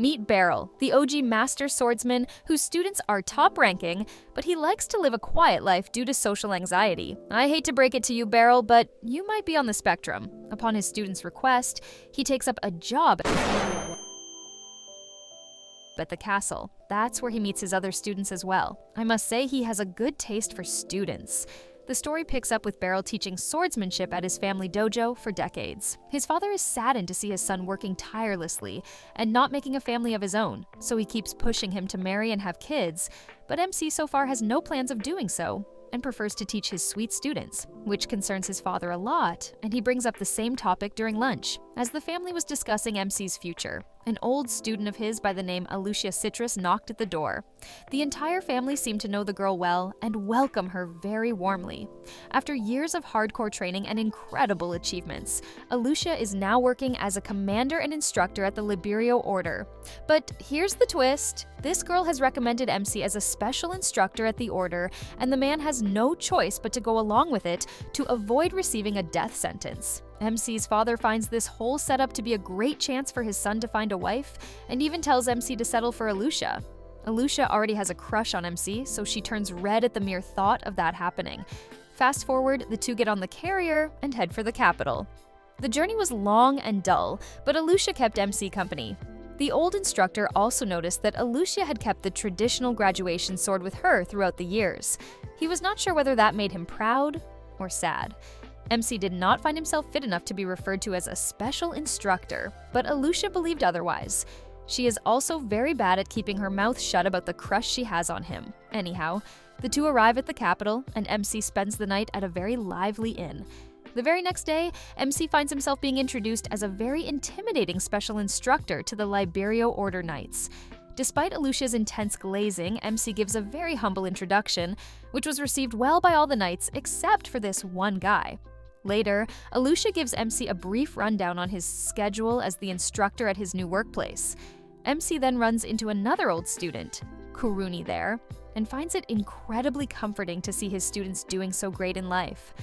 Meet Beryl, the OG master swordsman whose students are top-ranking, but he likes to live a quiet life due to social anxiety. I hate to break it to you, Beryl, but you might be on the spectrum. Upon his students' request, he takes up a job at the castle. That's where he meets his other students as well. I must say he has a good taste for students. The story picks up with Beryl teaching swordsmanship at his family dojo for decades. His father is saddened to see his son working tirelessly and not making a family of his own, so he keeps pushing him to marry and have kids, but MC so far has no plans of doing so and prefers to teach his sweet students, which concerns his father a lot, and he brings up the same topic during lunch. As the family was discussing MC's future, an old student of his by the name Alicia Citrus knocked at the door. The entire family seemed to know the girl well and welcome her very warmly. After years of hardcore training and incredible achievements, Alicia is now working as a commander and instructor at the Liberio Order. But here's the twist. This girl has recommended MC as a special instructor at the Order, and the man has no choice but to go along with it to avoid receiving a death sentence. MC's father finds this whole setup to be a great chance for his son to find a wife, and even tells MC to settle for Alicia. Alicia already has a crush on MC, so she turns red at the mere thought of that happening. Fast forward, the two get on the carrier and head for the capital. The journey was long and dull, but Alicia kept MC company. The old instructor also noticed that Alicia had kept the traditional graduation sword with her throughout the years. He was not sure whether that made him proud or sad. MC did not find himself fit enough to be referred to as a special instructor, but Alicia believed otherwise. She is also very bad at keeping her mouth shut about the crush she has on him. Anyhow, the two arrive at the capital, and MC spends the night at a very lively inn. The very next day, MC finds himself being introduced as a very intimidating special instructor to the Liberio Order Knights. Despite Alicia's intense glazing, MC gives a very humble introduction, which was received well by all the knights except for this one guy. Later, Alicia gives MC a brief rundown on his schedule as the instructor at his new workplace. MC then runs into another old student, Kuruni there, and finds it incredibly comforting to see his students doing so great in life.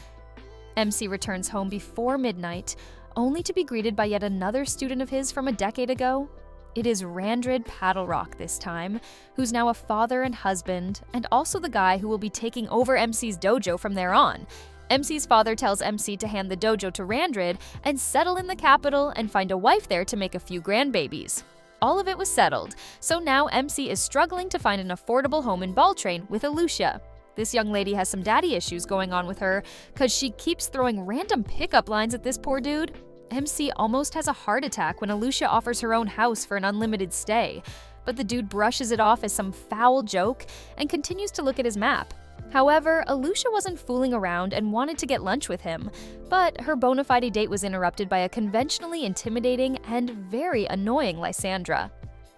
MC returns home before midnight, only to be greeted by yet another student of his from a decade ago. It is Randrid Paddlerock this time, who's now a father and husband, and also the guy who will be taking over MC's dojo from there on. MC's father tells MC to hand the dojo to Randrid and settle in the capital and find a wife there to make a few grandbabies. All of it was settled, so now MC is struggling to find an affordable home in Baltrain with Alicia. This young lady has some daddy issues going on with her, cause she keeps throwing random pickup lines at this poor dude. MC almost has a heart attack when Alicia offers her own house for an unlimited stay, but the dude brushes it off as some foul joke and continues to look at his map. However, Alicia wasn't fooling around and wanted to get lunch with him, but her bona fide date was interrupted by a conventionally intimidating and very annoying Lysandra.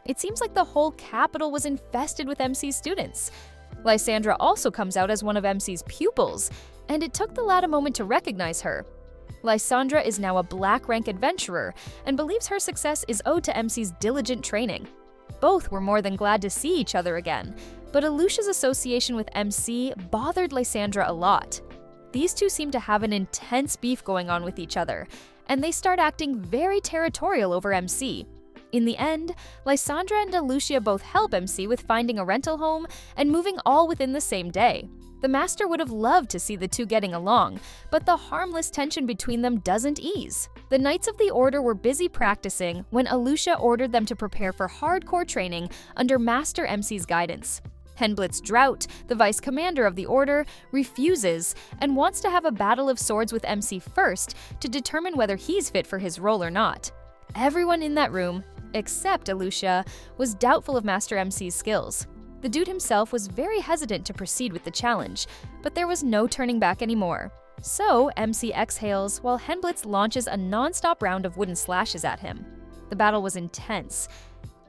It seems like the whole capital was infested with MC's students. Lysandra also comes out as one of MC's pupils, and it took the lad a moment to recognize her. Lysandra is now a black rank adventurer and believes her success is owed to MC's diligent training. Both were more than glad to see each other again, but Alicia's association with MC bothered Lysandra a lot. These two seem to have an intense beef going on with each other, and they start acting very territorial over MC. In the end, Lysandra and Alicia both help MC with finding a rental home and moving all within the same day. The master would have loved to see the two getting along, but the harmless tension between them doesn't ease. The Knights of the Order were busy practicing when Alicia ordered them to prepare for hardcore training under Master MC's guidance. Henblitz Drought, the vice commander of the Order, refuses and wants to have a battle of swords with MC first to determine whether he's fit for his role or not. Everyone in that room, except Alicia, was doubtful of Master MC's skills. The dude himself was very hesitant to proceed with the challenge, but there was no turning back anymore. So MC exhales while Henblitz launches a non-stop round of wooden slashes at him. The battle was intense,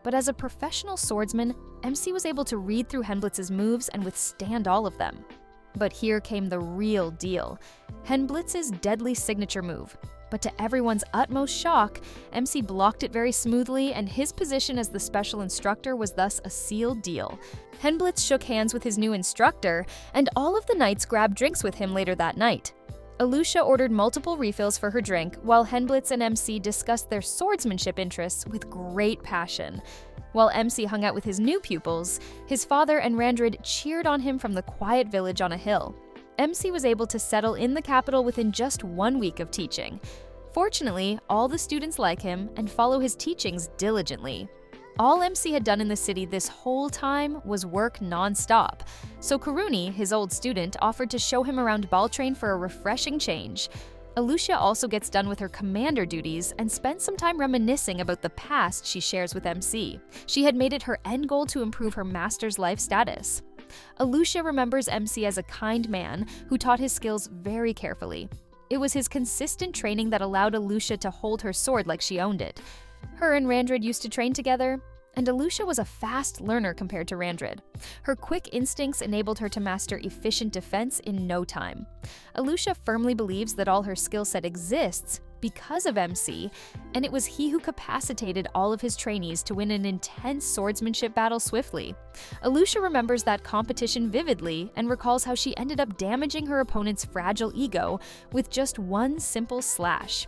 but as a professional swordsman, MC was able to read through Henblitz's moves and withstand all of them. But here came the real deal, Henblitz's deadly signature move. But to everyone's utmost shock, MC blocked it very smoothly, and his position as the special instructor was thus a sealed deal. Henblitz shook hands with his new instructor, and all of the knights grabbed drinks with him later that night. Alicia ordered multiple refills for her drink, while Henblitz and MC discussed their swordsmanship interests with great passion. While MC hung out with his new pupils, his father and Randrid cheered on him from the quiet village on a hill. MC was able to settle in the capital within just 1 week of teaching. Fortunately, all the students like him and follow his teachings diligently. All MC had done in the city this whole time was work non-stop, so Kuruni, his old student, offered to show him around Baltrain for a refreshing change. Alucia also gets done with her commander duties and spends some time reminiscing about the past she shares with MC. She had made it her end goal to improve her master's life status. Alucia remembers MC as a kind man who taught his skills very carefully. It was his consistent training that allowed Alucia to hold her sword like she owned it. Her and Randrid used to train together, and Alucia was a fast learner compared to Randrid. Her quick instincts enabled her to master efficient defense in no time. Alucia firmly believes that all her skill set exists because of MC, and it was he who capacitated all of his trainees to win an intense swordsmanship battle swiftly. Alucia remembers that competition vividly and recalls how she ended up damaging her opponent's fragile ego with just one simple slash.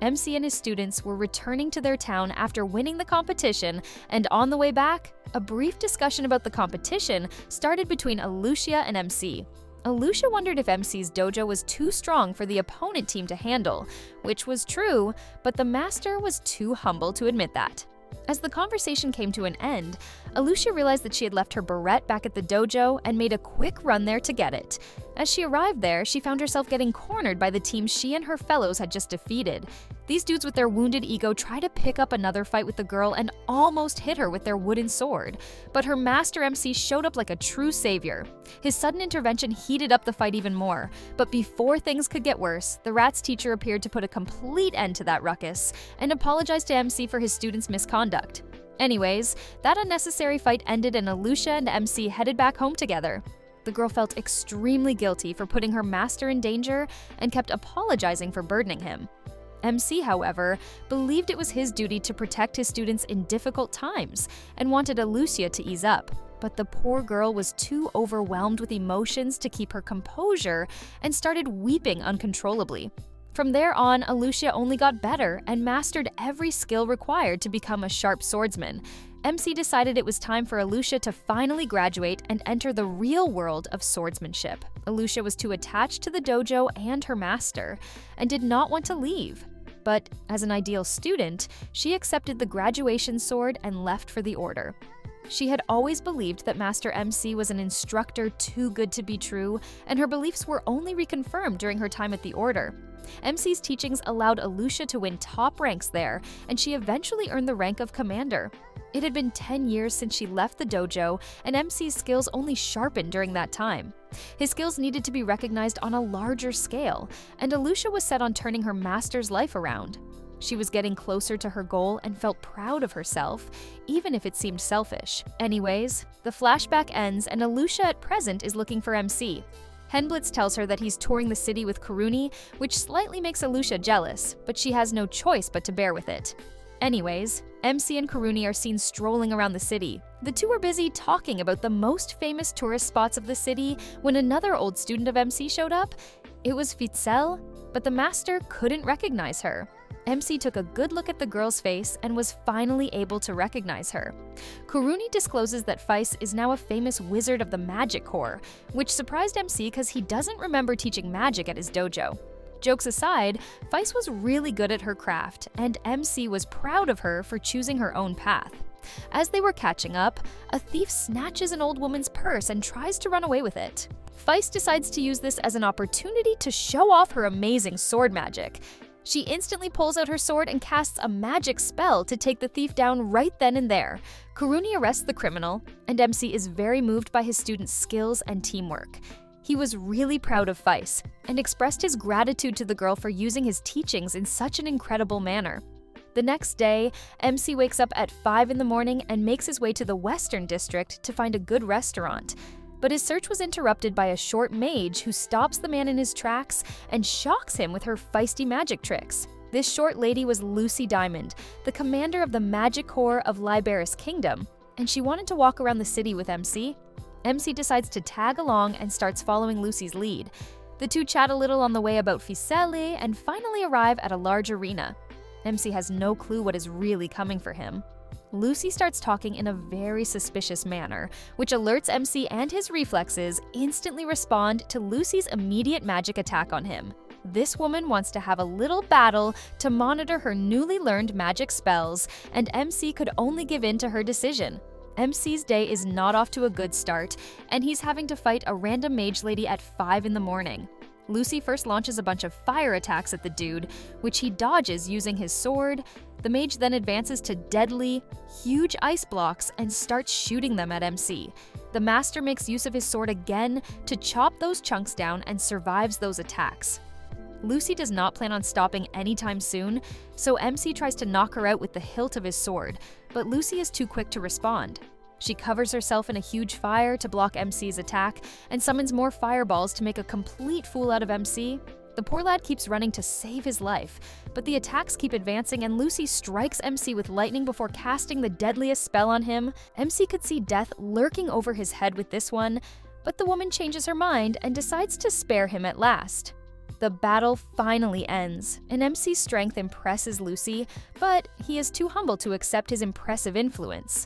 MC and his students were returning to their town after winning the competition, and on the way back, a brief discussion about the competition started between Alucia and MC. Alucia wondered if MC's dojo was too strong for the opponent team to handle, which was true, but the master was too humble to admit that. As the conversation came to an end, Alucia realized that she had left her barrette back at the dojo and made a quick run there to get it. As she arrived there, she found herself getting cornered by the team she and her fellows had just defeated. These dudes with their wounded ego try to pick up another fight with the girl and almost hit her with their wooden sword. But her master MC showed up like a true savior. His sudden intervention heated up the fight even more. But before things could get worse, the rat's teacher appeared to put a complete end to that ruckus and apologized to MC for his students' misconduct. Anyways, that unnecessary fight ended and Alucia and MC headed back home together. The girl felt extremely guilty for putting her master in danger and kept apologizing for burdening him. MC, however, believed it was his duty to protect his students in difficult times and wanted Alucia to ease up. But the poor girl was too overwhelmed with emotions to keep her composure and started weeping uncontrollably. From there on, Alucia only got better and mastered every skill required to become a sharp swordsman. MC decided it was time for Alucia to finally graduate and enter the real world of swordsmanship. Alucia was too attached to the dojo and her master, and did not want to leave. But as an ideal student, she accepted the graduation sword and left for the order. She had always believed that Master MC was an instructor too good to be true, and her beliefs were only reconfirmed during her time at the order. MC's teachings allowed Alucia to win top ranks there, and she eventually earned the rank of commander. It had been 10 years since she left the dojo, and MC's skills only sharpened during that time. His skills needed to be recognized on a larger scale, and Alucia was set on turning her master's life around. She was getting closer to her goal and felt proud of herself, even if it seemed selfish. Anyways, the flashback ends and Alucia at present is looking for MC. Henblitz tells her that he's touring the city with Kuruni, which slightly makes Alucia jealous, but she has no choice but to bear with it. Anyways, MC and Kuruni are seen strolling around the city. The two are busy talking about the most famous tourist spots of the city when another old student of MC showed up. It was Fitzel, but the master couldn't recognize her. MC took a good look at the girl's face and was finally able to recognize her. Kuruni discloses that Feiss is now a famous wizard of the magic corps, which surprised MC because he doesn't remember teaching magic at his dojo. Jokes aside, Feiss was really good at her craft, and MC was proud of her for choosing her own path. As they were catching up, a thief snatches an old woman's purse and tries to run away with it. Feiss decides to use this as an opportunity to show off her amazing sword magic. She instantly pulls out her sword and casts a magic spell to take the thief down right then and there. Kuruni arrests the criminal, and MC is very moved by his student's skills and teamwork. He was really proud of Feiss and expressed his gratitude to the girl for using his teachings in such an incredible manner. The next day, MC wakes up at 5 in the morning and makes his way to the Western District to find a good restaurant. But his search was interrupted by a short mage who stops the man in his tracks and shocks him with her feisty magic tricks. This short lady was Lucy Diamond, the commander of the magic corps of Liberis Kingdom, and she wanted to walk around the city with MC. MC decides to tag along and starts following Lucy's lead. The two chat a little on the way about Fissele and finally arrive at a large arena. MC has no clue what is really coming for him. Lucy starts talking in a very suspicious manner, which alerts MC, and his reflexes instantly respond to Lucy's immediate magic attack on him. This woman wants to have a little battle to monitor her newly learned magic spells, and MC could only give in to her decision. MC's day is not off to a good start, and he's having to fight a random mage lady at 5 in the morning. Lucy first launches a bunch of fire attacks at the dude, which he dodges using his sword. The mage then advances to deadly, huge ice blocks and starts shooting them at MC. The master makes use of his sword again to chop those chunks down and survives those attacks. Lucy does not plan on stopping anytime soon, so MC tries to knock her out with the hilt of his sword, but Lucy is too quick to respond. She covers herself in a huge fire to block MC's attack and summons more fireballs to make a complete fool out of MC. The poor lad keeps running to save his life, but the attacks keep advancing and Lucy strikes MC with lightning before casting the deadliest spell on him. MC could see death lurking over his head with this one, but the woman changes her mind and decides to spare him at last. The battle finally ends, and MC's strength impresses Lucy, but he is too humble to accept his impressive influence.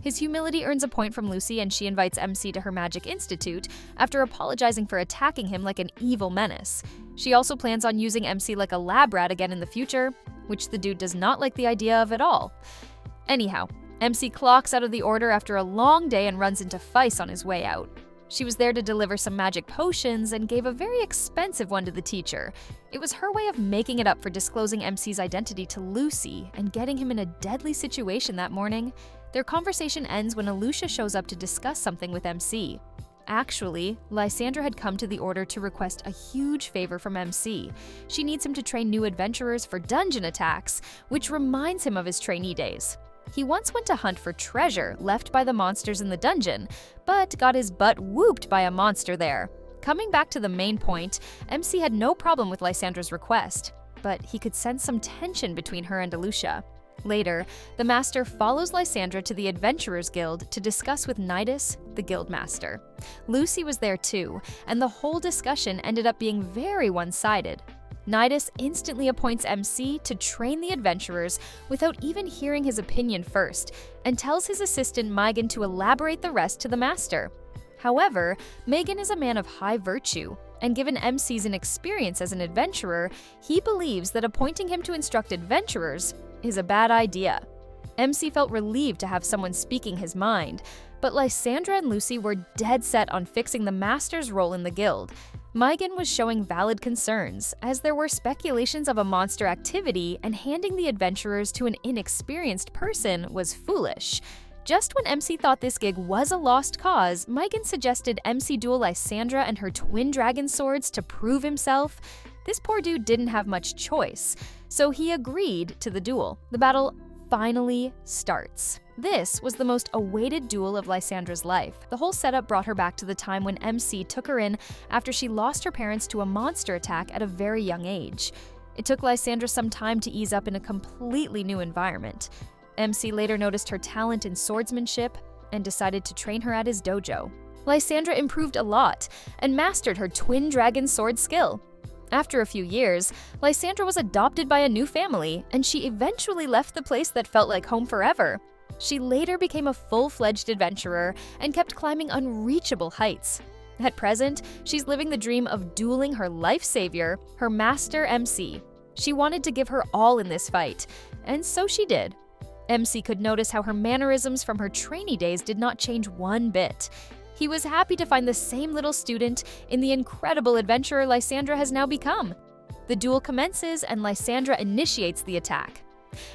His humility earns a point from Lucy, and she invites MC to her magic institute after apologizing for attacking him like an evil menace. She also plans on using MC like a lab rat again in the future, which the dude does not like the idea of at all. Anyhow, MC clocks out of the order after a long day and runs into Feist on his way out. She was there to deliver some magic potions and gave a very expensive one to the teacher. It was her way of making it up for disclosing MC's identity to Lucy and getting him in a deadly situation that morning. Their conversation ends when Alusha shows up to discuss something with MC. Actually, Lysandra had come to the order to request a huge favor from MC. She needs him to train new adventurers for dungeon attacks, which reminds him of his trainee days. He once went to hunt for treasure left by the monsters in the dungeon, but got his butt whooped by a monster there. Coming back to the main point, MC had no problem with Lysandra's request, but he could sense some tension between her and Alusha. Later, the master follows Lysandra to the Adventurers Guild to discuss with Nidus, the guild master. Lucy was there too, and the whole discussion ended up being very one-sided. Nidus instantly appoints MC to train the adventurers without even hearing his opinion first, and tells his assistant Megan to elaborate the rest to the master. However, Megan is a man of high virtue, and given MC's inexperience as an adventurer, he believes that appointing him to instruct adventurers is a bad idea. MC felt relieved to have someone speaking his mind, but Lysandra and Lucy were dead set on fixing the master's role in the guild. Megan was showing valid concerns, as there were speculations of a monster activity, and handing the adventurers to an inexperienced person was foolish. Just when MC thought this gig was a lost cause, Megan suggested MC duel Lysandra and her twin dragon swords to prove himself. This poor dude didn't have much choice, so he agreed to the duel. The battle finally starts. This was the most awaited duel of Lysandra's life. The whole setup brought her back to the time when MC took her in after she lost her parents to a monster attack at a very young age. It took Lysandra some time to ease up in a completely new environment. MC later noticed her talent in swordsmanship and decided to train her at his dojo. Lysandra improved a lot and mastered her twin dragon sword skill. After a few years, Lysandra was adopted by a new family, and she eventually left the place that felt like home forever. She later became a full-fledged adventurer and kept climbing unreachable heights. At present, she's living the dream of dueling her life savior, her master MC. She wanted to give her all in this fight, and so she did. MC could notice how her mannerisms from her trainee days did not change one bit. He was happy to find the same little student in the incredible adventurer Lysandra has now become. The duel commences and Lysandra initiates the attack.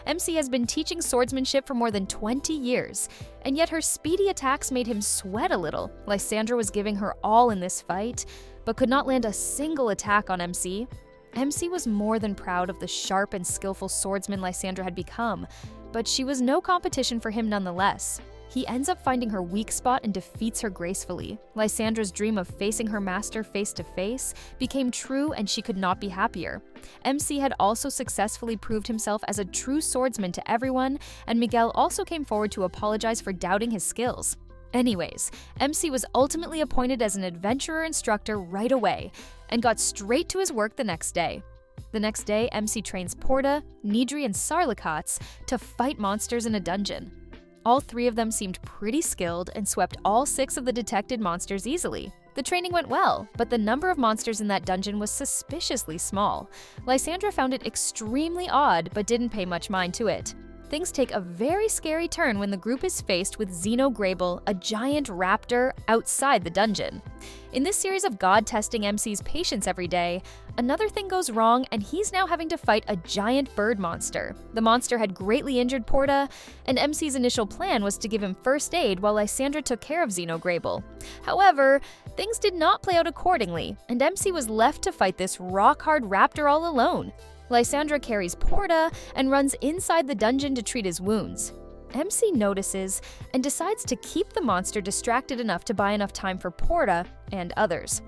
MC has been teaching swordsmanship for more than 20 years, and yet her speedy attacks made him sweat a little. Lysandra was giving her all in this fight, but could not land a single attack on MC. MC was more than proud of the sharp and skillful swordsman Lysandra had become, but she was no competition for him nonetheless. He ends up finding her weak spot and defeats her gracefully. Lysandra's dream of facing her master face to face became true, and she could not be happier. MC had also successfully proved himself as a true swordsman to everyone, and Miguel also came forward to apologize for doubting his skills. Anyways, MC was ultimately appointed as an adventurer instructor right away, and got straight to his work the next day. The next day, MC trains Porta, Nidri, and Sarlikats to fight monsters in a dungeon. All 3 of them seemed pretty skilled and swept all 6 of the detected monsters easily. The training went well, but the number of monsters in that dungeon was suspiciously small. Lysandra found it extremely odd, but didn't pay much mind to it. Things take a very scary turn when the group is faced with Xenograble, a giant raptor, outside the dungeon. In this series of God testing MC's patience every day, another thing goes wrong and he's now having to fight a giant bird monster. The monster had greatly injured Porta, and MC's initial plan was to give him first aid while Lysandra took care of Xenograble. However, things did not play out accordingly, and MC was left to fight this rock-hard raptor all alone. Lysandra carries Porta and runs inside the dungeon to treat his wounds. MC notices and decides to keep the monster distracted enough to buy enough time for Porta and others.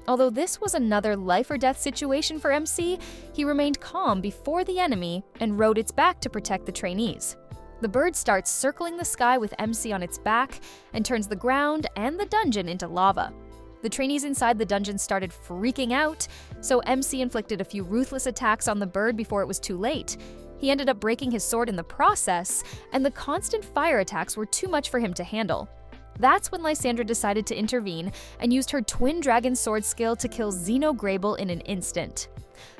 Although this was another life-or-death situation for MC, he remained calm before the enemy and rode its back to protect the trainees. The bird starts circling the sky with MC on its back and turns the ground and the dungeon into lava. The trainees inside the dungeon started freaking out, so MC inflicted a few ruthless attacks on the bird before it was too late. He ended up breaking his sword in the process, and the constant fire attacks were too much for him to handle. That's when Lysandra decided to intervene and used her twin dragon sword skill to kill Xenograble in an instant.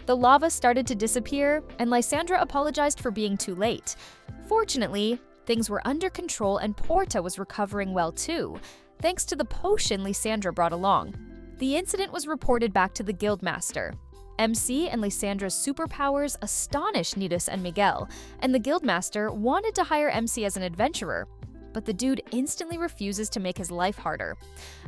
The lava started to disappear, and Lysandra apologized for being too late. Fortunately, things were under control and Porta was recovering well too, thanks to the potion Lysandra brought along. The incident was reported back to the Guildmaster. MC and Lysandra's superpowers astonished Nidus and Miguel, and the Guildmaster wanted to hire MC as an adventurer, but the dude instantly refuses to make his life harder.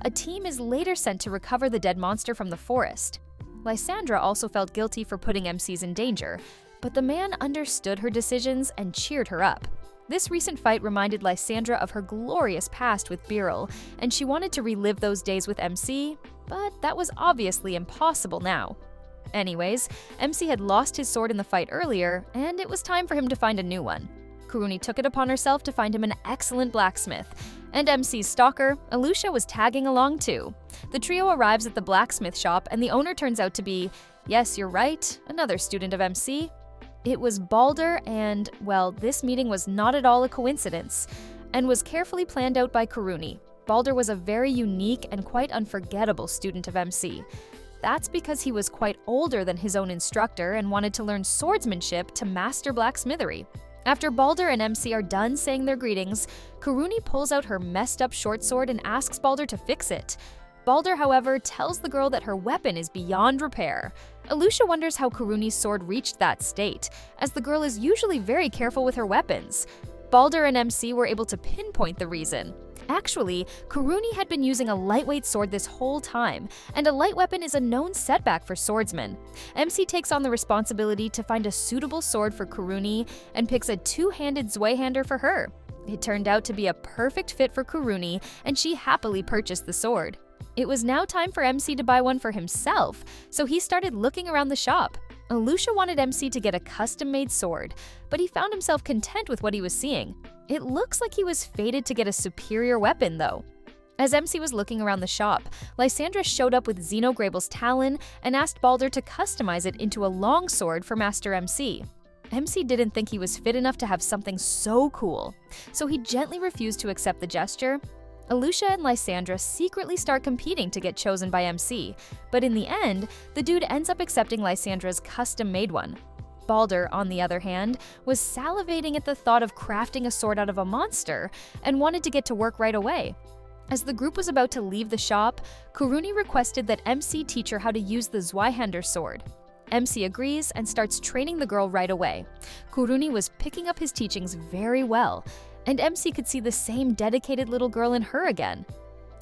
A team is later sent to recover the dead monster from the forest. Lysandra also felt guilty for putting MCs in danger, but the man understood her decisions and cheered her up. This recent fight reminded Lysandra of her glorious past with Beryl, and she wanted to relive those days with MC, but that was obviously impossible now. Anyways, MC had lost his sword in the fight earlier, and it was time for him to find a new one. Kuruni took it upon herself to find him an excellent blacksmith, and MC's stalker, Alusha, was tagging along too. The trio arrives at the blacksmith shop, and the owner turns out to be, yes, you're right, another student of MC. It was Balder, and, well, this meeting was not at all a coincidence, and was carefully planned out by Kuruni. Balder was a very unique and quite unforgettable student of MC. That's because he was quite older than his own instructor and wanted to learn swordsmanship to master blacksmithery. After Balder and MC are done saying their greetings, Kuruni pulls out her messed up short sword and asks Balder to fix it. Balder, however, tells the girl that her weapon is beyond repair. Alusha wonders how Kuruni's sword reached that state, as the girl is usually very careful with her weapons. Balder and MC were able to pinpoint the reason. Actually, Kuruni had been using a lightweight sword this whole time, and a light weapon is a known setback for swordsmen. MC takes on the responsibility to find a suitable sword for Kuruni and picks a two-handed Zweihander for her. It turned out to be a perfect fit for Kuruni, and she happily purchased the sword. It was now time for MC to buy one for himself, so he started looking around the shop. Alusha wanted MC to get a custom-made sword, but he found himself content with what he was seeing. It looks like he was fated to get a superior weapon, though. As MC was looking around the shop, Lysandra showed up with Xenograble's talon and asked Balder to customize it into a long sword for Master MC. MC didn't think he was fit enough to have something so cool, so he gently refused to accept the gesture. Alusha and Lysandra secretly start competing to get chosen by MC, but in the end, the dude ends up accepting Lysandra's custom-made one. Balder, on the other hand, was salivating at the thought of crafting a sword out of a monster and wanted to get to work right away. As the group was about to leave the shop, Kuruni requested that MC teach her how to use the Zweihander sword. MC agrees and starts training the girl right away. Kuruni was picking up his teachings very well, and MC could see the same dedicated little girl in her again.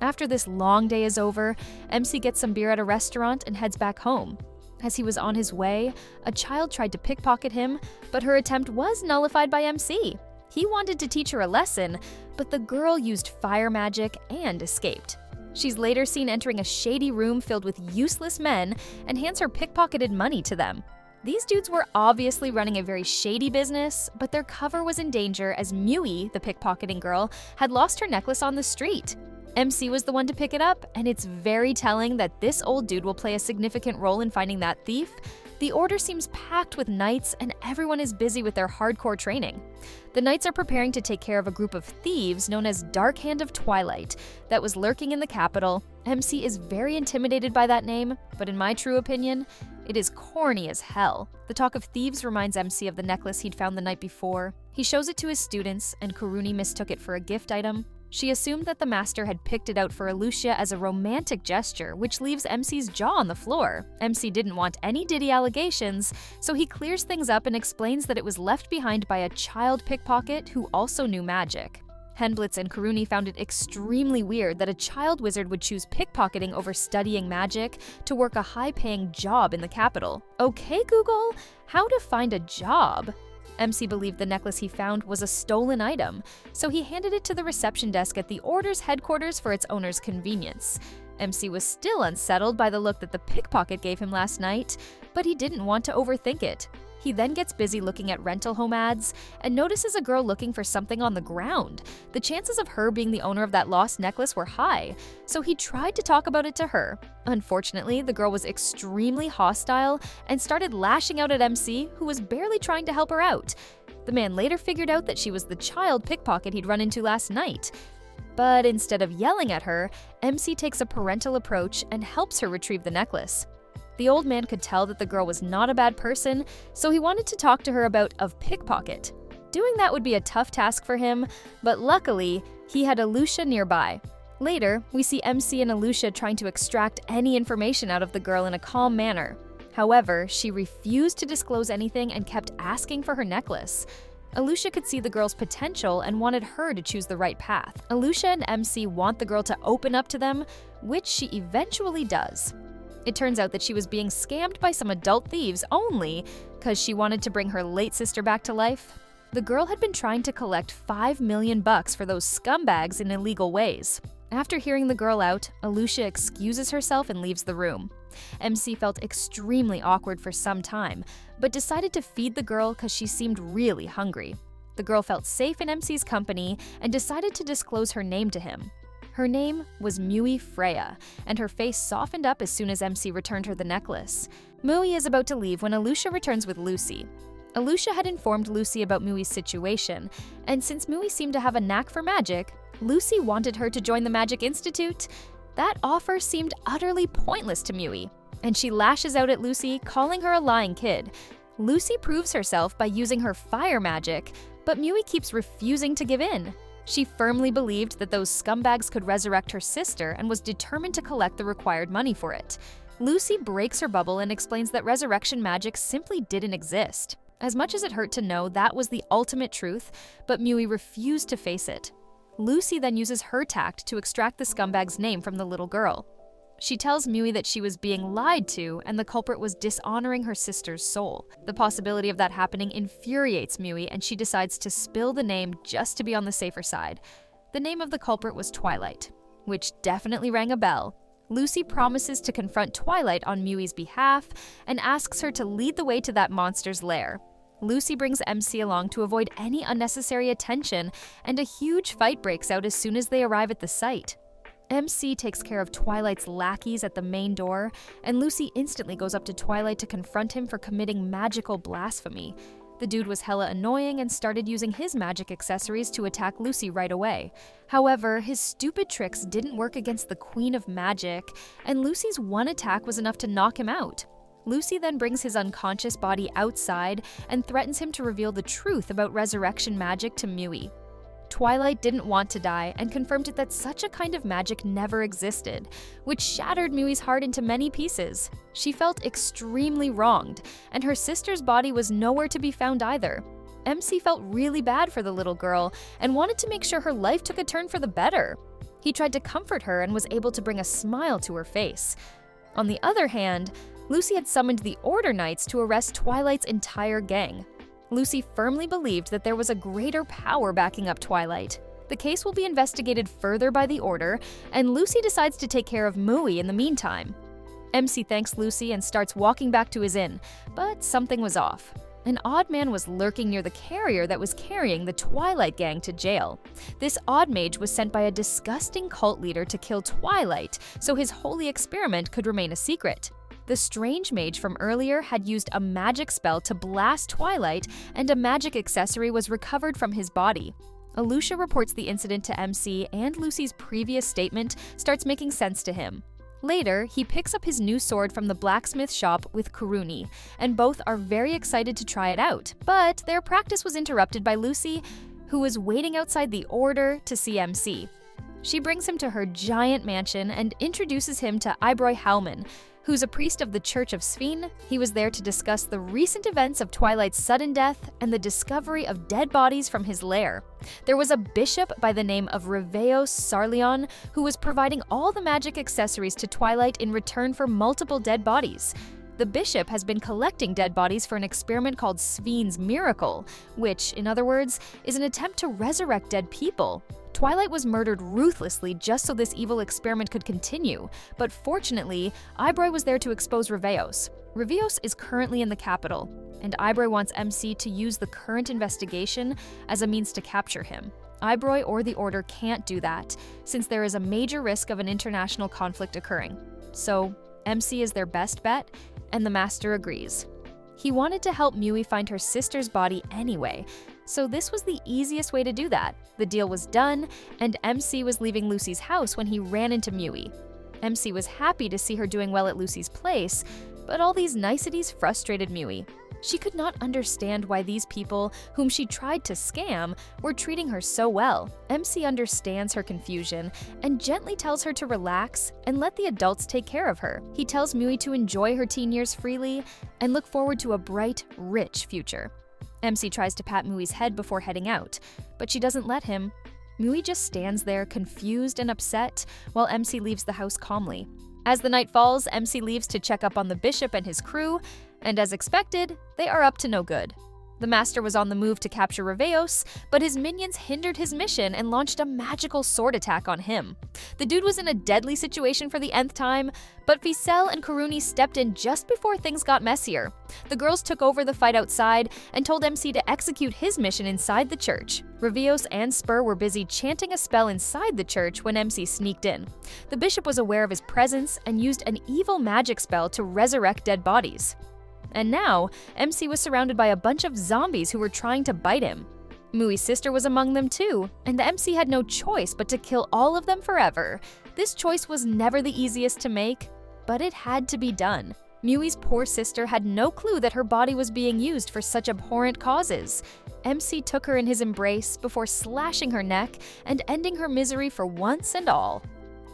After this long day is over, MC gets some beer at a restaurant and heads back home. As he was on his way, a child tried to pickpocket him, but her attempt was nullified by MC. He wanted to teach her a lesson, but the girl used fire magic and escaped. She's later seen entering a shady room filled with useless men and hands her pickpocketed money to them. These dudes were obviously running a very shady business, but their cover was in danger as Mui, the pickpocketing girl, had lost her necklace on the street. MC was the one to pick it up, and it's very telling that this old dude will play a significant role in finding that thief, The order seems packed with knights, and everyone is busy with their hardcore training. The knights are preparing to take care of a group of thieves known as Dark Hand of Twilight that was lurking in the capital. MC is very intimidated by that name, but in my true opinion, it is corny as hell. The talk of thieves reminds MC of the necklace he'd found the night before. He shows it to his students, and Kuruni mistook it for a gift item. She assumed that the master had picked it out for Alicia as a romantic gesture, which leaves MC's jaw on the floor. MC didn't want any Diddy allegations, so he clears things up and explains that it was left behind by a child pickpocket who also knew magic. Henblitz and Kuruni found it extremely weird that a child wizard would choose pickpocketing over studying magic to work a high-paying job in the capital. Okay, Google, how to find a job? MC believed the necklace he found was a stolen item, so he handed it to the reception desk at the Order's headquarters for its owner's convenience. MC was still unsettled by the look that the pickpocket gave him last night, but he didn't want to overthink it. He then gets busy looking at rental home ads and notices a girl looking for something on the ground. The chances of her being the owner of that lost necklace were high, so he tried to talk about it to her. Unfortunately, the girl was extremely hostile and started lashing out at MC, who was barely trying to help her out. The man later figured out that she was the child pickpocket he'd run into last night. But instead of yelling at her, MC takes a parental approach and helps her retrieve the necklace. The old man could tell that the girl was not a bad person, so he wanted to talk to her about a pickpocket. Doing that would be a tough task for him, but luckily, he had Alusha nearby. Later, we see MC and Alusha trying to extract any information out of the girl in a calm manner. However, she refused to disclose anything and kept asking for her necklace. Alusha could see the girl's potential and wanted her to choose the right path. Alusha and MC want the girl to open up to them, which she eventually does. It turns out that she was being scammed by some adult thieves only because she wanted to bring her late sister back to life. The girl had been trying to collect $5 million for those scumbags in illegal ways. After hearing the girl out, Alusha excuses herself and leaves the room. MC felt extremely awkward for some time, but decided to feed the girl because she seemed really hungry. The girl felt safe in MC's company and decided to disclose her name to him. Her name was Mui Freya, and her face softened up as soon as MC returned her the necklace. Mui is about to leave when Alusha returns with Lucy. Alusha had informed Lucy about Mui's situation, and since Mui seemed to have a knack for magic, Lucy wanted her to join the Magic Institute. That offer seemed utterly pointless to Mui, and she lashes out at Lucy, calling her a lying kid. Lucy proves herself by using her fire magic, but Mui keeps refusing to give in. She firmly believed that those scumbags could resurrect her sister and was determined to collect the required money for it. Lucy breaks her bubble and explains that resurrection magic simply didn't exist. As much as it hurt to know that was the ultimate truth, but Mui refused to face it. Lucy then uses her tact to extract the scumbag's name from the little girl. She tells Mui that she was being lied to and the culprit was dishonoring her sister's soul. The possibility of that happening infuriates Mui, and she decides to spill the name just to be on the safer side. The name of the culprit was Twilight, which definitely rang a bell. Lucy promises to confront Twilight on Mui's behalf and asks her to lead the way to that monster's lair. Lucy brings MC along to avoid any unnecessary attention, and a huge fight breaks out as soon as they arrive at the site. MC takes care of Twilight's lackeys at the main door, and Lucy instantly goes up to Twilight to confront him for committing magical blasphemy. The dude was hella annoying and started using his magic accessories to attack Lucy right away. However, his stupid tricks didn't work against the Queen of Magic, and Lucy's one attack was enough to knock him out. Lucy then brings his unconscious body outside and threatens him to reveal the truth about resurrection magic to Mui. Twilight didn't want to die and confirmed that such a kind of magic never existed, which shattered Mui's heart into many pieces. She felt extremely wronged, and her sister's body was nowhere to be found either. MC felt really bad for the little girl and wanted to make sure her life took a turn for the better. He tried to comfort her and was able to bring a smile to her face. On the other hand, Lucy had summoned the Order Knights to arrest Twilight's entire gang. Lucy firmly believed that there was a greater power backing up Twilight. The case will be investigated further by the Order, and Lucy decides to take care of Mui in the meantime. MC thanks Lucy and starts walking back to his inn, but something was off. An odd man was lurking near the carrier that was carrying the Twilight gang to jail. This odd mage was sent by a disgusting cult leader to kill Twilight, so his holy experiment could remain a secret. The strange mage from earlier had used a magic spell to blast Twilight, and a magic accessory was recovered from his body. Alusha reports the incident to MC, and Lucy's previous statement starts making sense to him. Later, he picks up his new sword from the blacksmith shop with Kuruni, and both are very excited to try it out, but their practice was interrupted by Lucy, who was waiting outside the Order to see MC. She brings him to her giant mansion and introduces him to Ibroy Howman, who's a priest of the Church of Sphene. He was there to discuss the recent events of Twilight's sudden death and the discovery of dead bodies from his lair. There was a bishop by the name of Reveos Sarleon who was providing all the magic accessories to Twilight in return for multiple dead bodies. The bishop has been collecting dead bodies for an experiment called Sphene's Miracle, which, in other words, is an attempt to resurrect dead people. Twilight was murdered ruthlessly just so this evil experiment could continue, but fortunately, Ibroy was there to expose Reveos. Reveos is currently in the capital, and Ibroy wants MC to use the current investigation as a means to capture him. Ibroy or the Order can't do that, since there is a major risk of an international conflict occurring. So, MC is their best bet, and the Master agrees. He wanted to help Mui find her sister's body anyway, so this was the easiest way to do that. The deal was done, and MC was leaving Lucy's house when he ran into Mui. MC was happy to see her doing well at Lucy's place, but all these niceties frustrated Mui. She could not understand why these people, whom she tried to scam, were treating her so well. MC understands her confusion and gently tells her to relax and let the adults take care of her. He tells Mui to enjoy her teen years freely and look forward to a bright, rich future. MC tries to pat Mui's head before heading out, but she doesn't let him. Mui just stands there, confused and upset, while MC leaves the house calmly. As the night falls, MC leaves to check up on the bishop and his crew, and as expected, they are up to no good. The Master was on the move to capture Reveos, but his minions hindered his mission and launched a magical sword attack on him. The dude was in a deadly situation for the nth time, but Ficelle and Kuruni stepped in just before things got messier. The girls took over the fight outside and told MC to execute his mission inside the church. Reveos and Spur were busy chanting a spell inside the church when MC sneaked in. The bishop was aware of his presence and used an evil magic spell to resurrect dead bodies. And now, MC was surrounded by a bunch of zombies who were trying to bite him. Mui's sister was among them too, and the MC had no choice but to kill all of them forever. This choice was never the easiest to make, but it had to be done. Mui's poor sister had no clue that her body was being used for such abhorrent causes. MC took her in his embrace before slashing her neck and ending her misery for once and all.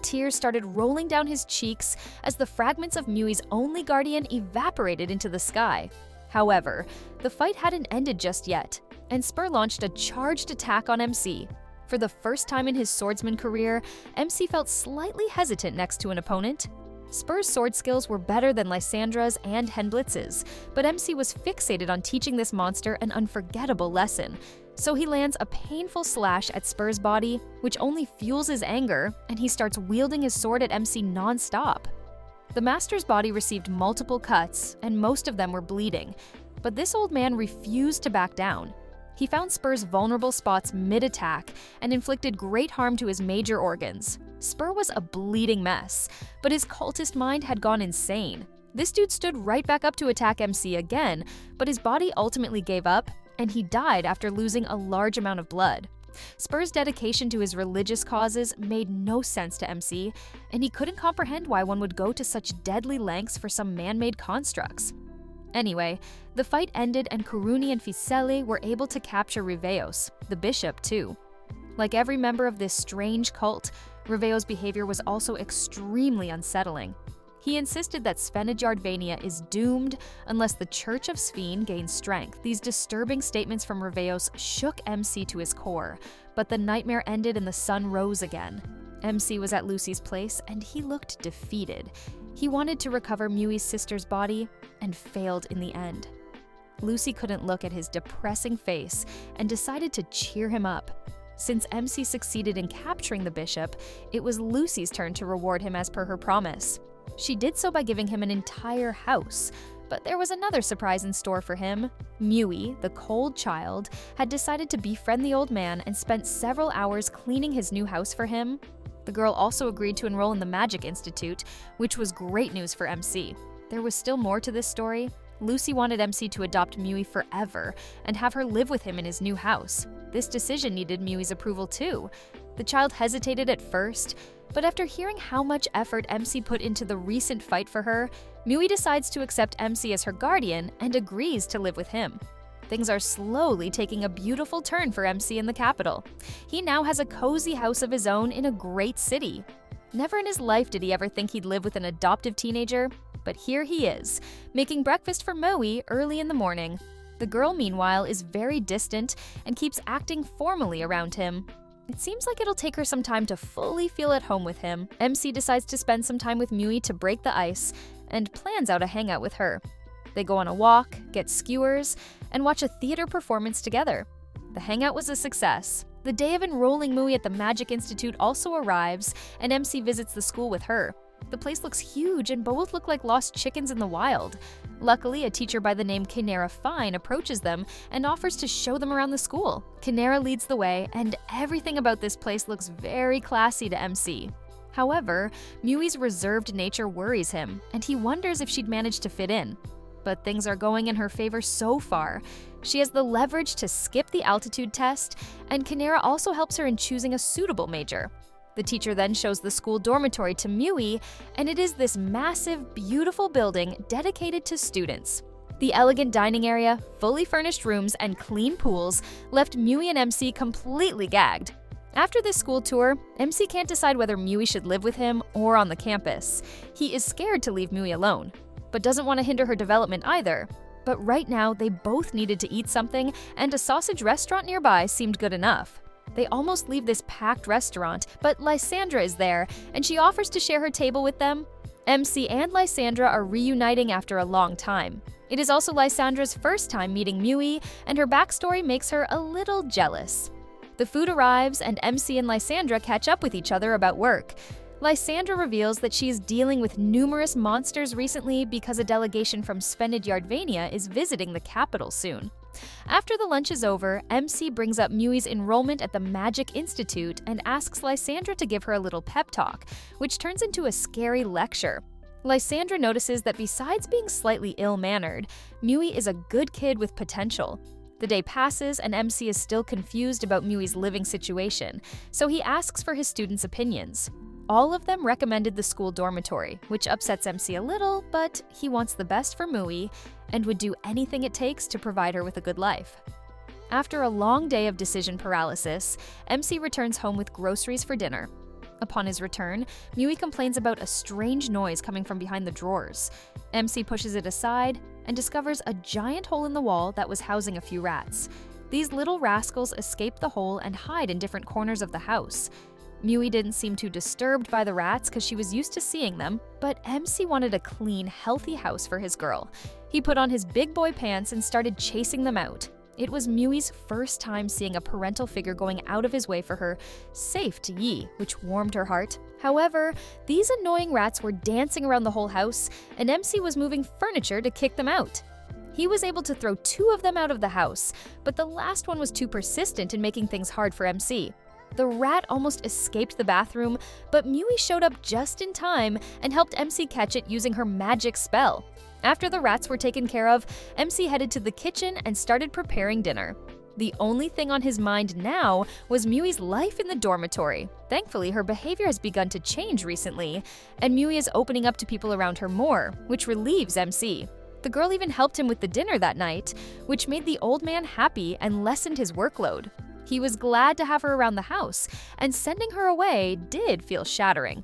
Tears started rolling down his cheeks as the fragments of Mui's only guardian evaporated into the sky. However, the fight hadn't ended just yet, and Spur launched a charged attack on MC. For the first time in his swordsman career, MC felt slightly hesitant next to an opponent. Spur's sword skills were better than Lysandra's and Henblitz's, but MC was fixated on teaching this monster an unforgettable lesson. So he lands a painful slash at Spur's body, which only fuels his anger, and he starts wielding his sword at MC non-stop. The Master's body received multiple cuts, and most of them were bleeding, but this old man refused to back down. He found Spur's vulnerable spots mid-attack and inflicted great harm to his major organs. Spur was a bleeding mess, but his cultist mind had gone insane. This dude stood right back up to attack MC again, but his body ultimately gave up, and he died after losing a large amount of blood. Spur's dedication to his religious causes made no sense to MC, and he couldn't comprehend why one would go to such deadly lengths for some man-made constructs. Anyway, the fight ended and Kuruni and Ficelle were able to capture Reveos, the bishop too. Like every member of this strange cult, Reveos' behavior was also extremely unsettling. He insisted that Svenigardvania is doomed unless the Church of Sphene gains strength. These disturbing statements from Reveos shook MC to his core, but the nightmare ended and the sun rose again. MC was at Lucy's place and he looked defeated. He wanted to recover Mui's sister's body and failed in the end. Lucy couldn't look at his depressing face and decided to cheer him up. Since MC succeeded in capturing the bishop, it was Lucy's turn to reward him as per her promise. She did so by giving him an entire house, but there was another surprise in store for him. Mui, the cold child, had decided to befriend the old man and spent several hours cleaning his new house for him. The girl also agreed to enroll in the Magic Institute, which was great news for MC. There was still more to this story. Lucy wanted MC to adopt Mui forever and have her live with him in his new house. This decision needed Mui's approval too. The child hesitated at first, but after hearing how much effort MC put into the recent fight for her, Mui decides to accept MC as her guardian and agrees to live with him. Things are slowly taking a beautiful turn for MC in the capital. He now has a cozy house of his own in a great city. Never in his life did he ever think he'd live with an adoptive teenager, but here he is, making breakfast for Mui early in the morning. The girl, meanwhile, is very distant and keeps acting formally around him. It seems like it'll take her some time to fully feel at home with him. MC decides to spend some time with Mui to break the ice and plans out a hangout with her. They go on a walk, get skewers, and watch a theater performance together. The hangout was a success. The day of enrolling Mui at the Magic Institute also arrives, and MC visits the school with her. The place looks huge and both look like lost chickens in the wild. Luckily, a teacher by the name Kinera Fine approaches them and offers to show them around the school. Kinera leads the way, and everything about this place looks very classy to MC. However, Mui's reserved nature worries him, and he wonders if she'd manage to fit in. But things are going in her favor so far. She has the leverage to skip the altitude test, and Kinera also helps her in choosing a suitable major. The teacher then shows the school dormitory to Mui, and it is this massive, beautiful building dedicated to students. The elegant dining area, fully furnished rooms, and clean pools left Mui and MC completely gagged. After this school tour, MC can't decide whether Mui should live with him or on the campus. He is scared to leave Mui alone, but doesn't want to hinder her development either. But right now, they both needed to eat something, and a sausage restaurant nearby seemed good enough. They almost leave this packed restaurant, but Lysandra is there, and she offers to share her table with them. MC and Lysandra are reuniting after a long time. It is also Lysandra's first time meeting Mui, and her backstory makes her a little jealous. The food arrives, and MC and Lysandra catch up with each other about work. Lysandra reveals that she is dealing with numerous monsters recently because a delegation from Svenid is visiting the capital soon. After the lunch is over, MC brings up Mui's enrollment at the Magic Institute and asks Lysandra to give her a little pep talk, which turns into a scary lecture. Lysandra notices that besides being slightly ill-mannered, Mui is a good kid with potential. The day passes and MC is still confused about Mui's living situation, so he asks for his students' opinions. All of them recommended the school dormitory, which upsets MC a little, but he wants the best for Mui and would do anything it takes to provide her with a good life. After a long day of decision paralysis, MC returns home with groceries for dinner. Upon his return, Mui complains about a strange noise coming from behind the drawers. MC pushes it aside and discovers a giant hole in the wall that was housing a few rats. These little rascals escape the hole and hide in different corners of the house. Mui didn't seem too disturbed by the rats because she was used to seeing them, but MC wanted a clean, healthy house for his girl. He put on his big boy pants and started chasing them out. It was Mui's first time seeing a parental figure going out of his way for her safe to Yi, which warmed her heart. However, these annoying rats were dancing around the whole house, and MC was moving furniture to kick them out. He was able to throw 2 of them out of the house, but the last one was too persistent in making things hard for MC. The rat almost escaped the bathroom, but Mui showed up just in time and helped MC catch it using her magic spell. After the rats were taken care of, MC headed to the kitchen and started preparing dinner. The only thing on his mind now was Mui's life in the dormitory. Thankfully, her behavior has begun to change recently, and Mui is opening up to people around her more, which relieves MC. The girl even helped him with the dinner that night, which made the old man happy and lessened his workload. He was glad to have her around the house, and sending her away did feel shattering.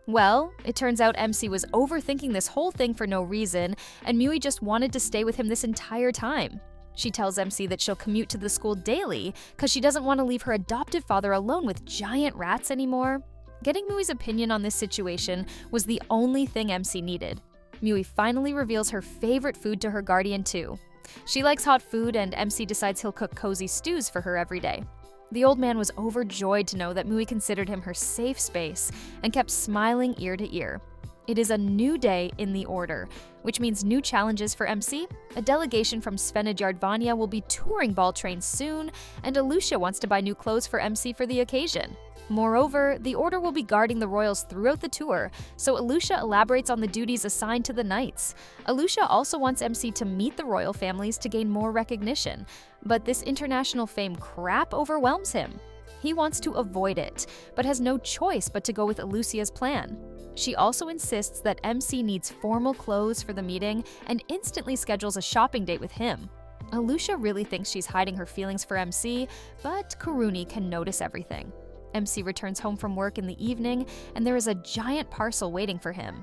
Well, it turns out MC was overthinking this whole thing for no reason, and Mui just wanted to stay with him this entire time. She tells MC that she'll commute to the school daily because she doesn't want to leave her adoptive father alone with giant rats anymore. Getting Mui's opinion on this situation was the only thing MC needed. Mui finally reveals her favorite food to her guardian too. She likes hot food, and MC decides he'll cook cozy stews for her every day. The old man was overjoyed to know that Mui considered him her safe space and kept smiling ear to ear. It is a new day in the order, which means new challenges for MC. A delegation from Svenid will be touring ball trains soon, and Alusha wants to buy new clothes for MC for the occasion. Moreover, the Order will be guarding the royals throughout the tour, so Alucia elaborates on the duties assigned to the knights. Alucia also wants MC to meet the royal families to gain more recognition, but this international fame crap overwhelms him. He wants to avoid it, but has no choice but to go with Alucia's plan. She also insists that MC needs formal clothes for the meeting and instantly schedules a shopping date with him. Alucia really thinks she's hiding her feelings for MC, but Kuruni can notice everything. MC returns home from work in the evening, and there is a giant parcel waiting for him.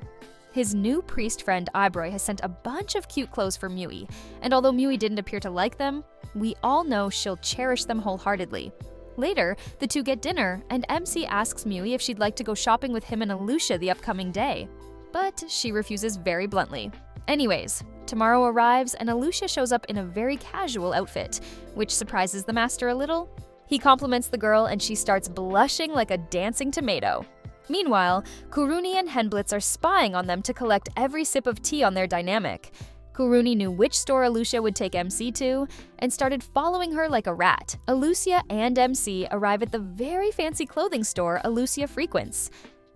His new priest friend Ibroy has sent a bunch of cute clothes for Mui, and although Mui didn't appear to like them, we all know she'll cherish them wholeheartedly. Later, the two get dinner, and MC asks Mui if she'd like to go shopping with him and Alucia the upcoming day. But she refuses very bluntly. Anyways, tomorrow arrives, and Alucia shows up in a very casual outfit, which surprises the master a little. He compliments the girl, and she starts blushing like a dancing tomato. Meanwhile, Kuruni and Henblitz are spying on them to collect every sip of tea on their dynamic. Kuruni knew which store Alucia would take MC to, and started following her like a rat. Alucia and MC arrive at the very fancy clothing store Alucia frequents.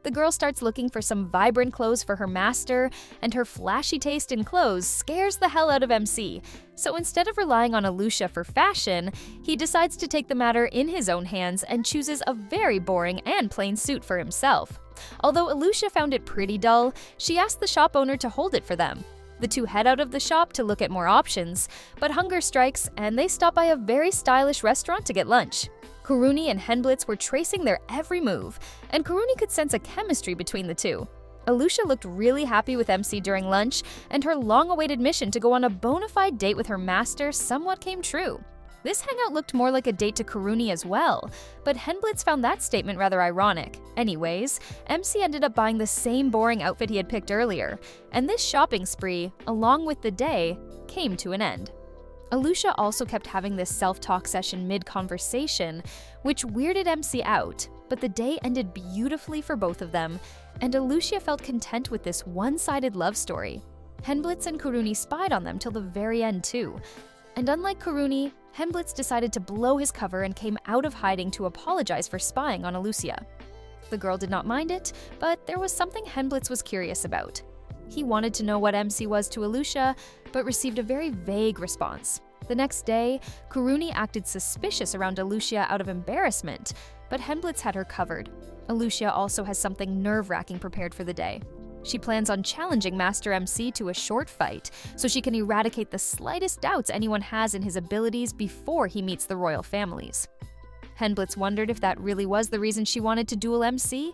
The girl starts looking for some vibrant clothes for her master, and her flashy taste in clothes scares the hell out of MC. So instead of relying on Alucia for fashion, he decides to take the matter in his own hands and chooses a very boring and plain suit for himself. Although Alucia found it pretty dull, she asked the shop owner to hold it for them. The two head out of the shop to look at more options, but hunger strikes and they stop by a very stylish restaurant to get lunch. Kuruni and Henblitz were tracing their every move, and Kuruni could sense a chemistry between the two. Alucia looked really happy with MC during lunch, and her long-awaited mission to go on a bona fide date with her master somewhat came true. This hangout looked more like a date to Kuruni as well, but Henblitz found that statement rather ironic. Anyways, MC ended up buying the same boring outfit he had picked earlier, and this shopping spree, along with the day, came to an end. Alucia also kept having this self-talk session mid-conversation, which weirded MC out, but the day ended beautifully for both of them, and Alucia felt content with this one-sided love story. Henblitz and Kuruni spied on them till the very end too, and unlike Kuruni, Henblitz decided to blow his cover and came out of hiding to apologize for spying on Alucia. The girl did not mind it, but there was something Henblitz was curious about. He wanted to know what MC was to Alucia, but received a very vague response. The next day, Kuruni acted suspicious around Alucia out of embarrassment, but Henblitz had her covered. Alucia also has something nerve-wracking prepared for the day. She plans on challenging Master MC to a short fight, so she can eradicate the slightest doubts anyone has in his abilities before he meets the royal families. Henblitz wondered if that really was the reason she wanted to duel MC,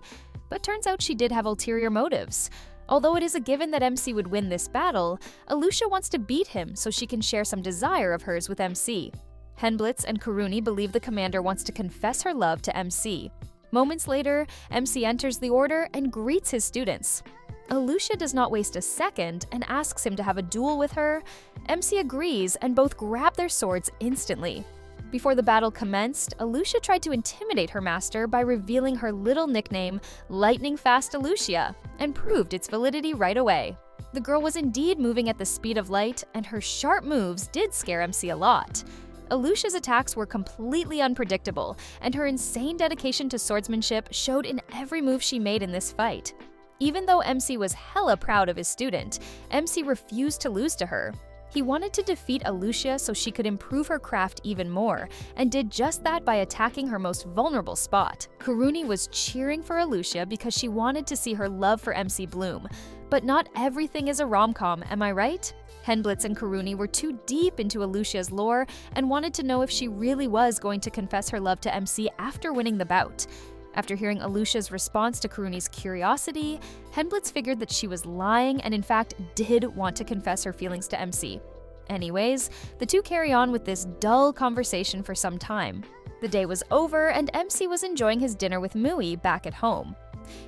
but turns out she did have ulterior motives. Although it is a given that MC would win this battle, Alucia wants to beat him so she can share some desire of hers with MC. Henblitz and Kuruni believe the commander wants to confess her love to MC. Moments later, MC enters the order and greets his students. Alucia does not waste a second and asks him to have a duel with her. MC agrees and both grab their swords instantly. Before the battle commenced, Alucia tried to intimidate her master by revealing her little nickname, Lightning Fast Alucia, and proved its validity right away. The girl was indeed moving at the speed of light, and her sharp moves did scare MC a lot. Alucia's attacks were completely unpredictable, and her insane dedication to swordsmanship showed in every move she made in this fight. Even though MC was hella proud of his student, MC refused to lose to her. He wanted to defeat Alucia so she could improve her craft even more, and did just that by attacking her most vulnerable spot. Kuruni was cheering for Alucia because she wanted to see her love for MC bloom. But not everything is a rom-com, am I right? Henblitz and Kuruni were too deep into Alucia's lore and wanted to know if she really was going to confess her love to MC after winning the bout. After hearing Alucia's response to Kuruni's curiosity, Henblitz figured that she was lying and in fact did want to confess her feelings to MC. Anyways, the two carry on with this dull conversation for some time. The day was over and MC was enjoying his dinner with Mui back at home.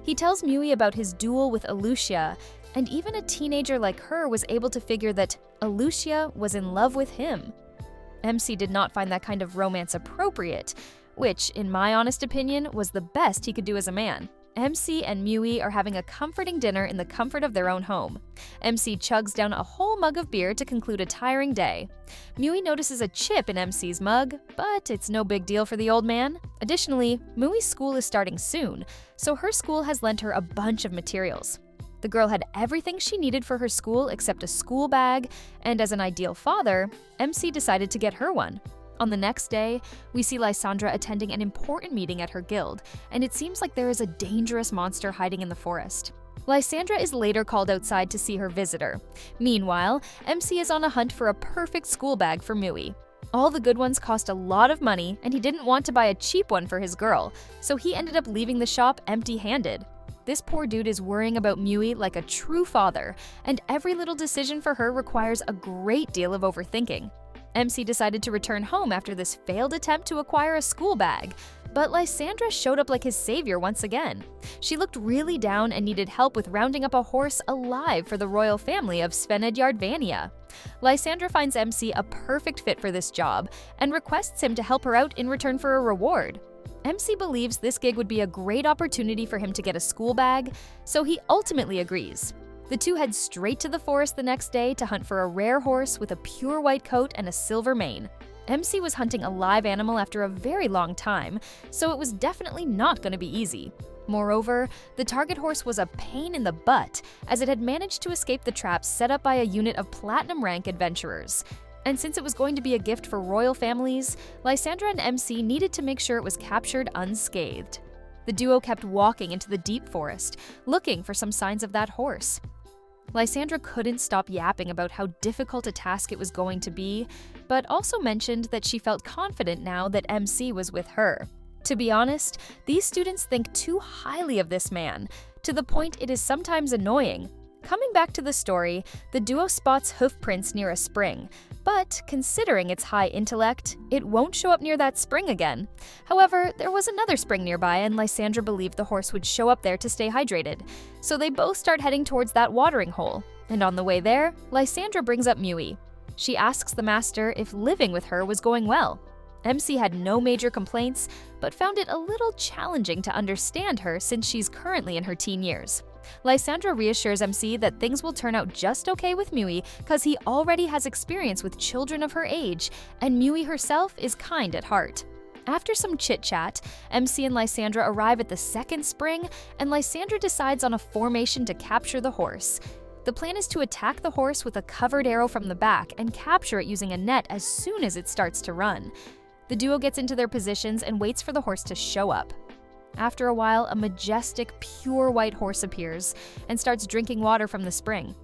He tells Mui about his duel with Alucia, and even a teenager like her was able to figure that Alucia was in love with him. MC did not find that kind of romance appropriate, which, in my honest opinion, was the best he could do as a man. MC and Mui are having a comforting dinner in the comfort of their own home. MC chugs down a whole mug of beer to conclude a tiring day. Mui notices a chip in MC's mug, but it's no big deal for the old man. Additionally, Mui's school is starting soon, so her school has lent her a bunch of materials. The girl had everything she needed for her school except a school bag, and as an ideal father, MC decided to get her one. On the next day, we see Lysandra attending an important meeting at her guild, and it seems like there is a dangerous monster hiding in the forest. Lysandra is later called outside to see her visitor. Meanwhile, MC is on a hunt for a perfect school bag for Mui. All the good ones cost a lot of money, and he didn't want to buy a cheap one for his girl, so he ended up leaving the shop empty-handed. This poor dude is worrying about Mui like a true father, and every little decision for her requires a great deal of overthinking. MC decided to return home after this failed attempt to acquire a school bag, but Lysandra showed up like his savior once again. She looked really down and needed help with rounding up a horse alive for the royal family of Svenedjardvania. Lysandra finds MC a perfect fit for this job and requests him to help her out in return for a reward. MC believes this gig would be a great opportunity for him to get a school bag, so he ultimately agrees. The two head straight to the forest the next day to hunt for a rare horse with a pure white coat and a silver mane. MC was hunting a live animal after a very long time, so it was definitely not going to be easy. Moreover, the target horse was a pain in the butt, as it had managed to escape the traps set up by a unit of platinum rank adventurers. And since it was going to be a gift for royal families, Lysandra and MC needed to make sure it was captured unscathed. The duo kept walking into the deep forest, looking for some signs of that horse. Lysandra couldn't stop yapping about how difficult a task it was going to be, but also mentioned that she felt confident now that MC was with her. To be honest, these students think too highly of this man, to the point it is sometimes annoying. Coming back to the story, the duo spots hoof prints near a spring, but considering its high intellect, it won't show up near that spring again. However, there was another spring nearby and Lysandra believed the horse would show up there to stay hydrated, so they both start heading towards that watering hole. And on the way there, Lysandra brings up Mui. She asks the master if living with her was going well. MC had no major complaints, but found it a little challenging to understand her since she's currently in her teen years. Lysandra reassures MC that things will turn out just okay with Mui because he already has experience with children of her age, and Mui herself is kind at heart. After some chit-chat, MC and Lysandra arrive at the second spring, and Lysandra decides on a formation to capture the horse. The plan is to attack the horse with a covered arrow from the back and capture it using a net as soon as it starts to run. The duo gets into their positions and waits for the horse to show up. After a while, a majestic, pure white horse appears and starts drinking water from the spring.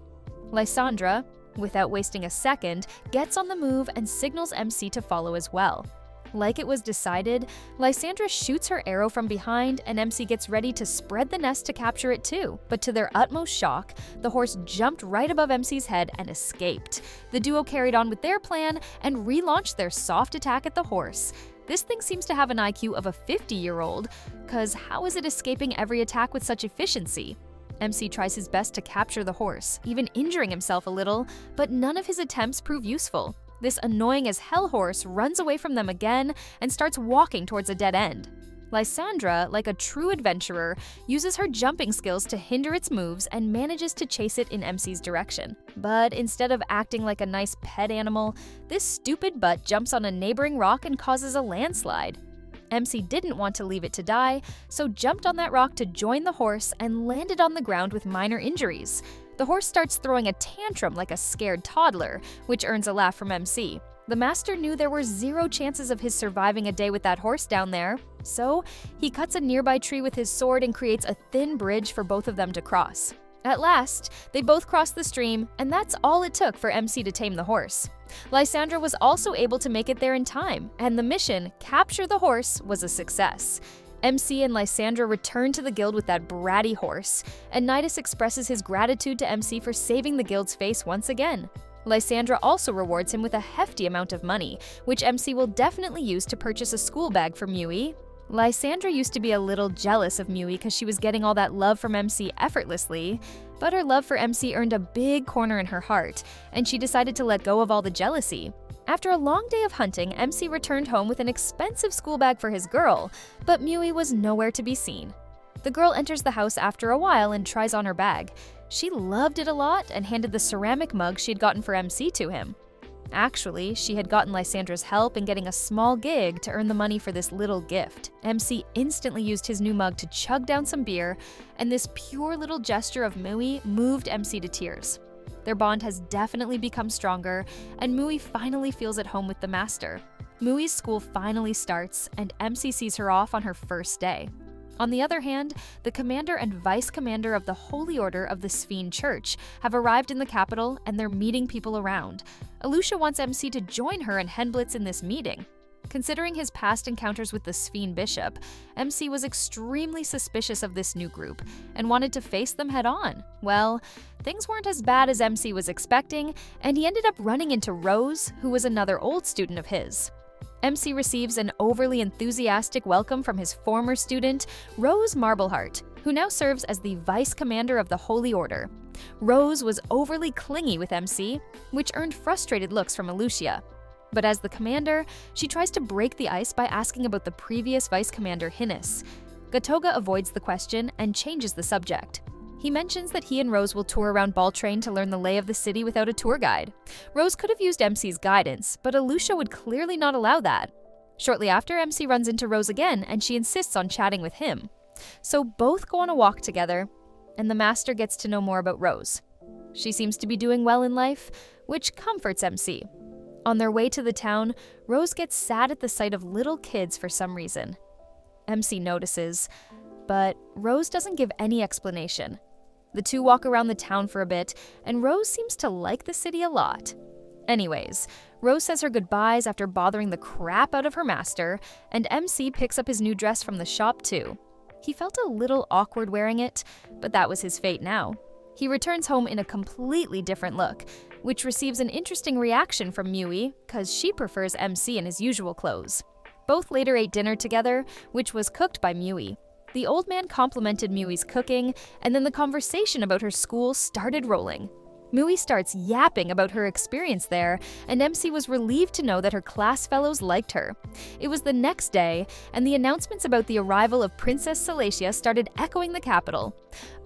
Lysandra, without wasting a second, gets on the move and signals MC to follow as well. Like it was decided, Lysandra shoots her arrow from behind and MC gets ready to spread the nest to capture it too. But to their utmost shock, the horse jumped right above MC's head and escaped. The duo carried on with their plan and relaunched their soft attack at the horse. This thing seems to have an IQ of a 50-year-old, cause how is it escaping every attack with such efficiency? MC tries his best to capture the horse, even injuring himself a little, but none of his attempts prove useful. This annoying as hell horse runs away from them again and starts walking towards a dead end. Lysandra, like a true adventurer, uses her jumping skills to hinder its moves and manages to chase it in MC's direction. But instead of acting like a nice pet animal, this stupid butt jumps on a neighboring rock and causes a landslide. MC didn't want to leave it to die, so jumped on that rock to join the horse and landed on the ground with minor injuries. The horse starts throwing a tantrum like a scared toddler, which earns a laugh from MC. The master knew there were zero chances of his surviving a day with that horse down there, so he cuts a nearby tree with his sword and creates a thin bridge for both of them to cross. At last, they both cross the stream, and that's all it took for MC to tame the horse. Lysandra was also able to make it there in time, and the mission, Capture the Horse, was a success. MC and Lysandra return to the guild with that bratty horse, and Nidus expresses his gratitude to MC for saving the guild's face once again. Lysandra also rewards him with a hefty amount of money, which MC will definitely use to purchase a school bag for Mui. Lysandra used to be a little jealous of Mui because she was getting all that love from MC effortlessly, but her love for MC earned a big corner in her heart, and she decided to let go of all the jealousy. After a long day of hunting, MC returned home with an expensive school bag for his girl, but Mui was nowhere to be seen. The girl enters the house after a while and tries on her bag. She loved it a lot and handed the ceramic mug she had gotten for MC to him. Actually, she had gotten Lysandra's help in getting a small gig to earn the money for this little gift. MC instantly used his new mug to chug down some beer, and this pure little gesture of Mui moved MC to tears. Their bond has definitely become stronger, and Mui finally feels at home with the master. Mui's school finally starts, and MC sees her off on her first day. On the other hand, the commander and vice commander of the Holy Order of the Sphene Church have arrived in the capital, and they're meeting people around. Alusha wants MC to join her and Henblitz in this meeting. Considering his past encounters with the Sphene Bishop, MC was extremely suspicious of this new group and wanted to face them head-on. Well, things weren't as bad as MC was expecting, and he ended up running into Rose, who was another old student of his. MC receives an overly enthusiastic welcome from his former student, Rose Marbleheart, who now serves as the vice commander of the Holy Order. Rose was overly clingy with MC, which earned frustrated looks from Alucia. But as the commander, she tries to break the ice by asking about the previous vice commander, Hinnis. Gatoga avoids the question and changes the subject. He mentions that he and Rose will tour around Baltrain to learn the lay of the city without a tour guide. Rose could have used MC's guidance, but Alucia would clearly not allow that. Shortly after, MC runs into Rose again, and she insists on chatting with him. So both go on a walk together, and the master gets to know more about Rose. She seems to be doing well in life, which comforts MC. On their way to the town, Rose gets sad at the sight of little kids for some reason. MC notices, but Rose doesn't give any explanation. The two walk around the town for a bit, and Rose seems to like the city a lot. Anyways, Rose says her goodbyes after bothering the crap out of her master, and MC picks up his new dress from the shop too. He felt a little awkward wearing it, but that was his fate now. He returns home in a completely different look, which receives an interesting reaction from Mui, cause she prefers MC in his usual clothes. Both later ate dinner together, which was cooked by Mui. The old man complimented Mui's cooking, and then the conversation about her school started rolling. Mui starts yapping about her experience there, and MC was relieved to know that her class fellows liked her. It was the next day, and the announcements about the arrival of Princess Salacia started echoing the capital.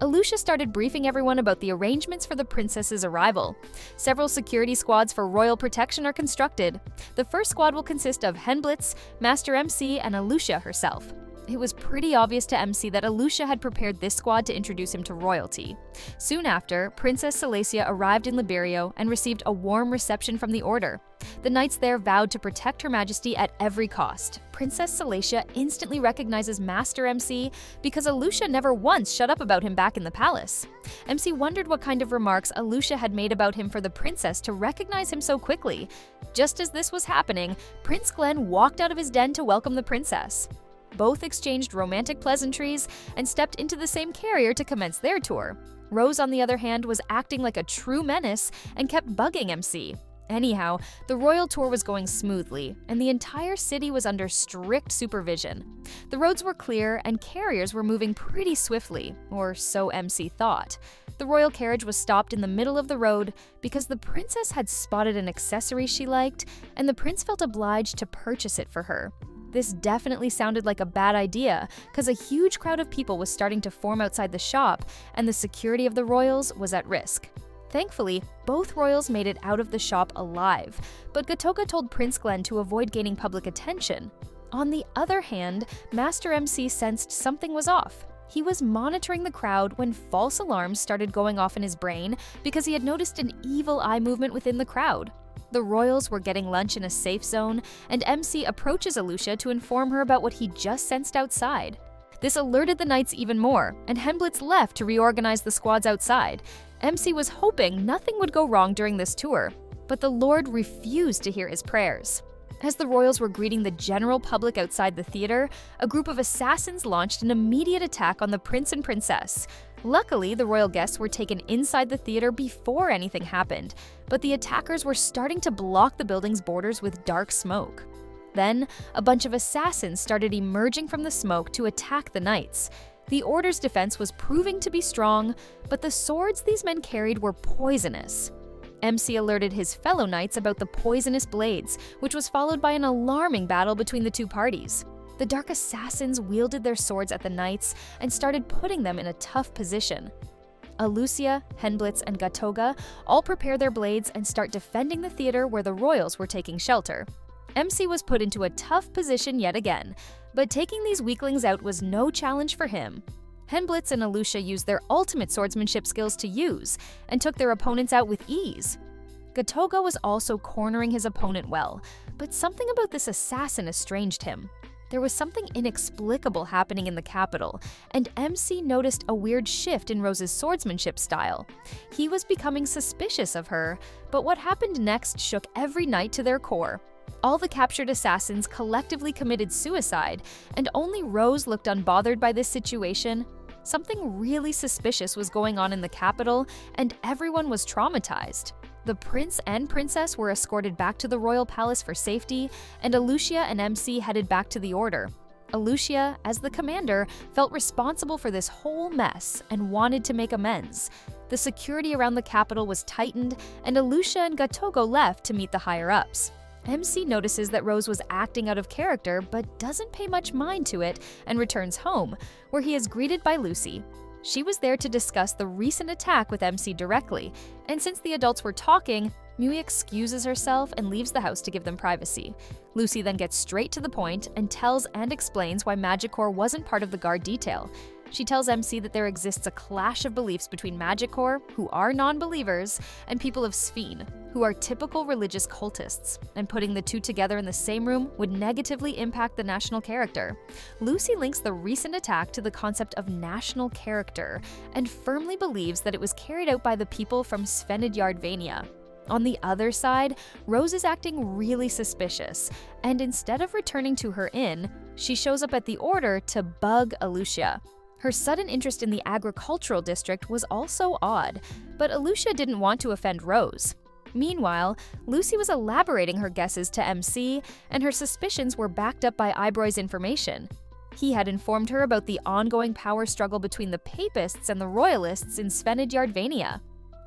Alucia started briefing everyone about the arrangements for the princess's arrival. Several security squads for royal protection are constructed. The first squad will consist of Henblitz, Master MC, and Alucia herself. It was pretty obvious to MC that Alucia had prepared this squad to introduce him to royalty. Soon after, Princess Salacia arrived in Liberio and received a warm reception from the Order. The knights there vowed to protect Her Majesty at every cost. Princess Salacia instantly recognizes Master MC because Alucia never once shut up about him back in the palace. MC wondered what kind of remarks Alucia had made about him for the princess to recognize him so quickly. Just as this was happening, Prince Glenn walked out of his den to welcome the princess. Both exchanged romantic pleasantries and stepped into the same carrier to commence their tour. Rose, on the other hand, was acting like a true menace and kept bugging MC. Anyhow, the royal tour was going smoothly, and the entire city was under strict supervision. The roads were clear, and carriers were moving pretty swiftly, or so MC thought. The royal carriage was stopped in the middle of the road because the princess had spotted an accessory she liked, and the prince felt obliged to purchase it for her. This definitely sounded like a bad idea, because a huge crowd of people was starting to form outside the shop, and the security of the royals was at risk. Thankfully, both royals made it out of the shop alive, but Gatoga told Prince Glenn to avoid gaining public attention. On the other hand, Master MC sensed something was off. He was monitoring the crowd when false alarms started going off in his brain because he had noticed an evil eye movement within the crowd. The royals were getting lunch in a safe zone, and MC approaches Alucia to inform her about what he just sensed outside. This alerted the knights even more, and Henblitz left to reorganize the squads outside. MC was hoping nothing would go wrong during this tour, but the Lord refused to hear his prayers. As the royals were greeting the general public outside the theater, a group of assassins launched an immediate attack on the prince and princess. Luckily, the royal guests were taken inside the theater before anything happened, but the attackers were starting to block the building's borders with dark smoke. Then, a bunch of assassins started emerging from the smoke to attack the knights. The Order's defense was proving to be strong, but the swords these men carried were poisonous. MC alerted his fellow knights about the poisonous blades, which was followed by an alarming battle between the two parties. The dark assassins wielded their swords at the knights and started putting them in a tough position. Alucia, Henblitz, and Gatoga all prepare their blades and start defending the theater where the royals were taking shelter. MC was put into a tough position yet again, but taking these weaklings out was no challenge for him. Henblitz and Alucia used their ultimate swordsmanship skills to use and took their opponents out with ease. Gatoga was also cornering his opponent well, but something about this assassin estranged him. There was something inexplicable happening in the capital, and MC noticed a weird shift in Rose's swordsmanship style. He was becoming suspicious of her, but what happened next shook every knight to their core. All the captured assassins collectively committed suicide, and only Rose looked unbothered by this situation. Something really suspicious was going on in the capital, and everyone was traumatized. The prince and princess were escorted back to the royal palace for safety, and Alucia and MC headed back to the order. Alucia, as the commander, felt responsible for this whole mess and wanted to make amends. The security around the capital was tightened, and Alucia and Gatogo left to meet the higher-ups. MC notices that Rose was acting out of character but doesn't pay much mind to it and returns home, where he is greeted by Lucy. She was there to discuss the recent attack with MC directly, and since the adults were talking, Mui excuses herself and leaves the house to give them privacy. Lucy then gets straight to the point and tells and explains why Magicorps wasn't part of the guard detail. She tells MC that there exists a clash of beliefs between Magicorps, who are non-believers, and people of Sphene, who are typical religious cultists, and putting the two together in the same room would negatively impact the national character. Lucy links the recent attack to the concept of national character, and firmly believes that it was carried out by the people from Svenediardvania. On the other side, Rose is acting really suspicious, and instead of returning to her inn, she shows up at the order to bug Alucia. Her sudden interest in the agricultural district was also odd, but Alucia didn't want to offend Rose. Meanwhile, Lucy was elaborating her guesses to MC, and her suspicions were backed up by Eibroy's information. He had informed her about the ongoing power struggle between the Papists and the Royalists in Svenediardvania.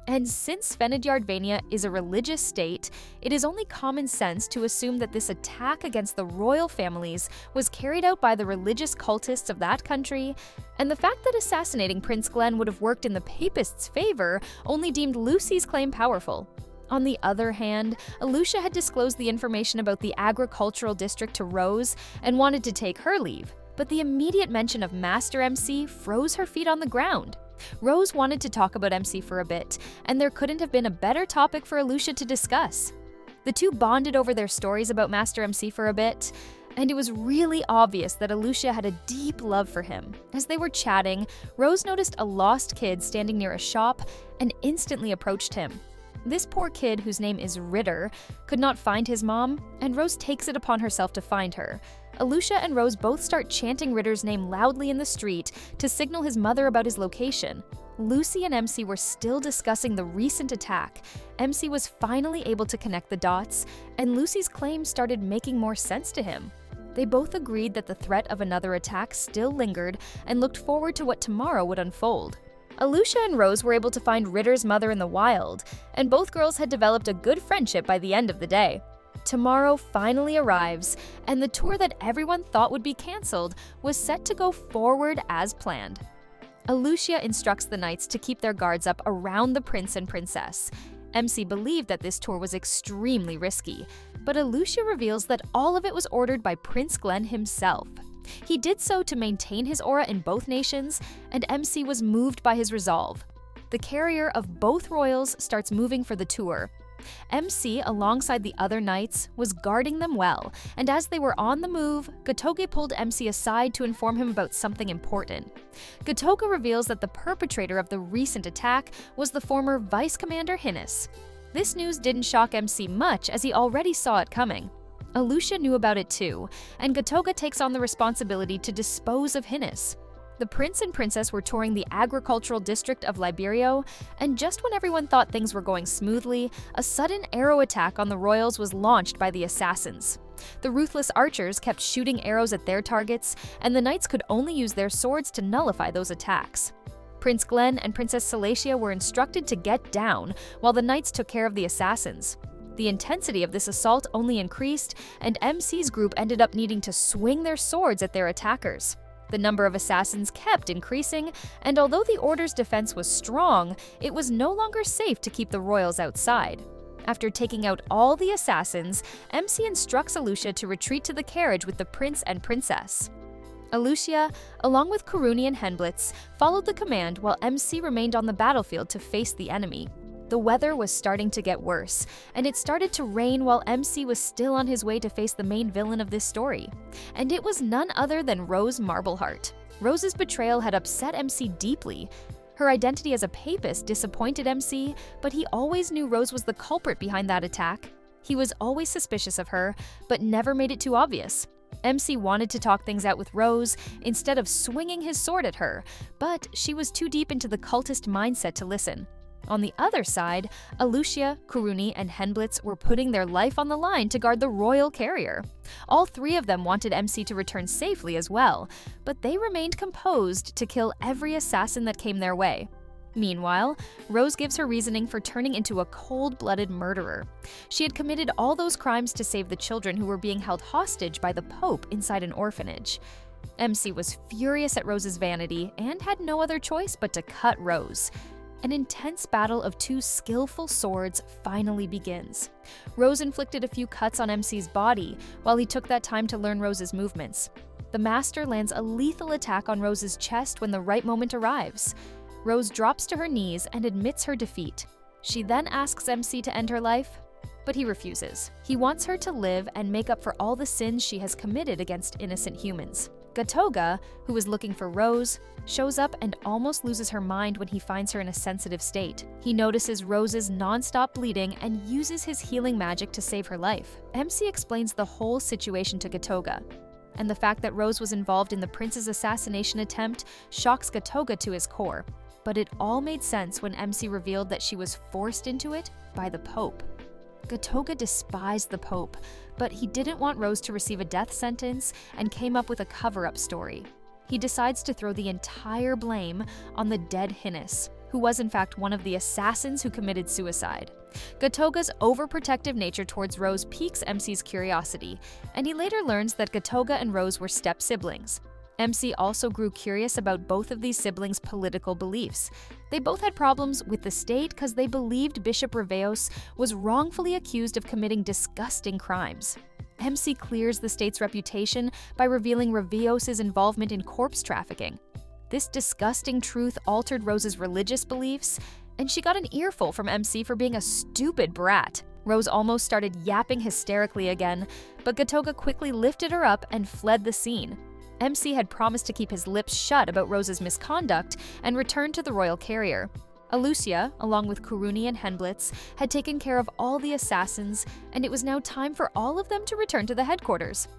And since Svenediardvania is a religious state, it is only common sense to assume that this attack against the royal families was carried out by the religious cultists of that country, and the fact that assassinating Prince Glenn would have worked in the Papists' favor only deemed Lucy's claim powerful. On the other hand, Alucia had disclosed the information about the agricultural district to Rose and wanted to take her leave, but the immediate mention of Master MC froze her feet on the ground. Rose wanted to talk about MC for a bit, and there couldn't have been a better topic for Alucia to discuss. The two bonded over their stories about Master MC for a bit, and it was really obvious that Alucia had a deep love for him. As they were chatting, Rose noticed a lost kid standing near a shop and instantly approached him. This poor kid, whose name is Ritter, could not find his mom, and Rose takes it upon herself to find her. Alucia and Rose both start chanting Ritter's name loudly in the street to signal his mother about his location. Lucy and MC were still discussing the recent attack. MC was finally able to connect the dots, and Lucy's claims started making more sense to him. They both agreed that the threat of another attack still lingered and looked forward to what tomorrow would unfold. Alucia and Rose were able to find Ritter's mother in the wild, and both girls had developed a good friendship by the end of the day. Tomorrow finally arrives, and the tour that everyone thought would be cancelled was set to go forward as planned. Alucia instructs the knights to keep their guards up around the prince and princess. MC believed that this tour was extremely risky, but Alucia reveals that all of it was ordered by Prince Glenn himself. He did so to maintain his aura in both nations, and MC was moved by his resolve. The carrier of both royals starts moving for the tour. MC, alongside the other knights, was guarding them well, and as they were on the move, Gatoge pulled MC aside to inform him about something important. Gatoge reveals that the perpetrator of the recent attack was the former Vice Commander Hinnis. This news didn't shock MC much, as he already saw it coming. Alucia knew about it too, and Gatoge takes on the responsibility to dispose of Hinnis. The prince and princess were touring the agricultural district of Liberio, and just when everyone thought things were going smoothly, a sudden arrow attack on the royals was launched by the assassins. The ruthless archers kept shooting arrows at their targets, and the knights could only use their swords to nullify those attacks. Prince Glenn and Princess Salacia were instructed to get down, while the knights took care of the assassins. The intensity of this assault only increased, and MC's group ended up needing to swing their swords at their attackers. The number of assassins kept increasing, and although the Order's defense was strong, it was no longer safe to keep the royals outside. After taking out all the assassins, MC instructs Alucia to retreat to the carriage with the prince and princess. Alucia, along with Kuruni and Henblitz, followed the command while MC remained on the battlefield to face the enemy. The weather was starting to get worse, and it started to rain while MC was still on his way to face the main villain of this story. And it was none other than Rose Marbleheart. Rose's betrayal had upset MC deeply. Her identity as a papist disappointed MC, but he always knew Rose was the culprit behind that attack. He was always suspicious of her, but never made it too obvious. MC wanted to talk things out with Rose instead of swinging his sword at her, but she was too deep into the cultist mindset to listen. On the other side, Alucia, Kuruni, and Henblitz were putting their life on the line to guard the royal carrier. All three of them wanted MC to return safely as well, but they remained composed to kill every assassin that came their way. Meanwhile, Rose gives her reasoning for turning into a cold-blooded murderer. She had committed all those crimes to save the children who were being held hostage by the Pope inside an orphanage. MC was furious at Rose's vanity and had no other choice but to cut Rose. An intense battle of two skillful swords finally begins. Rose inflicted a few cuts on MC's body while he took that time to learn Rose's movements. The master lands a lethal attack on Rose's chest when the right moment arrives. Rose drops to her knees and admits her defeat. She then asks MC to end her life, but he refuses. He wants her to live and make up for all the sins she has committed against innocent humans. Gatoga, who is looking for Rose, shows up and almost loses her mind when he finds her in a sensitive state. He notices Rose's non-stop bleeding and uses his healing magic to save her life. MC explains the whole situation to Gatoga, and the fact that Rose was involved in the prince's assassination attempt shocks Gatoga to his core. But it all made sense when MC revealed that she was forced into it by the Pope. Gatoga despised the Pope, but he didn't want Rose to receive a death sentence and came up with a cover-up story. He decides to throw the entire blame on the dead Hinnis, who was in fact one of the assassins who committed suicide. Gatoga's overprotective nature towards Rose piques MC's curiosity, and he later learns that Gatoga and Rose were step-siblings. MC also grew curious about both of these siblings' political beliefs. They both had problems with the state because they believed Bishop Reveos was wrongfully accused of committing disgusting crimes. MC clears the state's reputation by revealing Reveos' involvement in corpse trafficking. This disgusting truth altered Rose's religious beliefs, and she got an earful from MC for being a stupid brat. Rose almost started yapping hysterically again, but Gatoga quickly lifted her up and fled the scene. MC had promised to keep his lips shut about Rose's misconduct and returned to the royal carrier. Alucia, along with Kuruni and Henblitz, had taken care of all the assassins, and it was now time for all of them to return to the headquarters.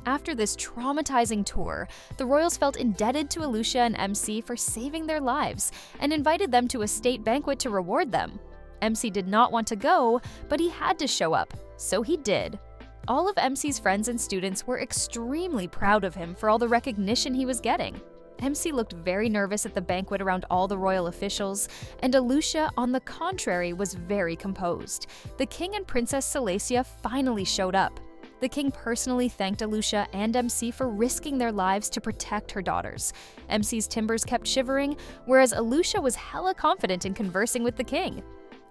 After this traumatizing tour, the royals felt indebted to Alucia and MC for saving their lives and invited them to a state banquet to reward them. MC did not want to go, but he had to show up, so he did. All of MC's friends and students were extremely proud of him for all the recognition he was getting. MC looked very nervous at the banquet around all the royal officials, and Alucia, on the contrary, was very composed. The king and Princess Salacia finally showed up. The king personally thanked Alucia and MC for risking their lives to protect her daughters. MC's timbers kept shivering, whereas Alucia was hella confident in conversing with the king.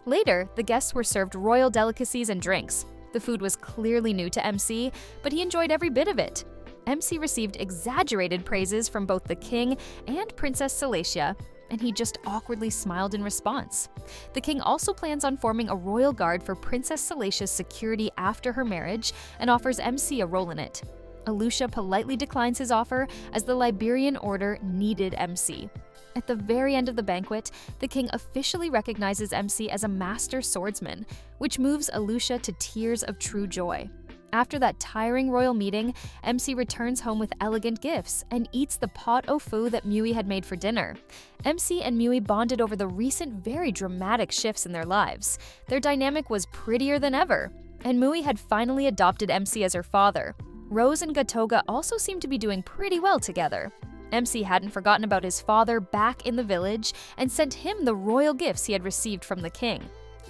Later, the guests were served royal delicacies and drinks. The food was clearly new to MC, but he enjoyed every bit of it. MC received exaggerated praises from both the king and Princess Salacia, and he just awkwardly smiled in response. The king also plans on forming a royal guard for Princess Salacia's security after her marriage and offers MC a role in it. Alucia politely declines his offer as the Liberian order needed MC. At the very end of the banquet, the king officially recognizes MC as a master swordsman, which moves Alucia to tears of true joy. After that tiring royal meeting, MC returns home with elegant gifts and eats the pot au feu that Mui had made for dinner. MC and Mui bonded over the recent very dramatic shifts in their lives. Their dynamic was prettier than ever, and Mui had finally adopted MC as her father. Rose and Gatoga also seemed to be doing pretty well together. MC hadn't forgotten about his father back in the village and sent him the royal gifts he had received from the king.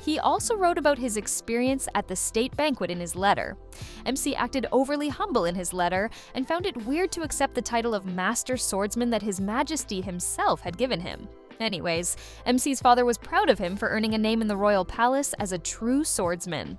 He also wrote about his experience at the state banquet in his letter. MC acted overly humble in his letter and found it weird to accept the title of Master Swordsman that His Majesty himself had given him. Anyways, MC's father was proud of him for earning a name in the royal palace as a true swordsman.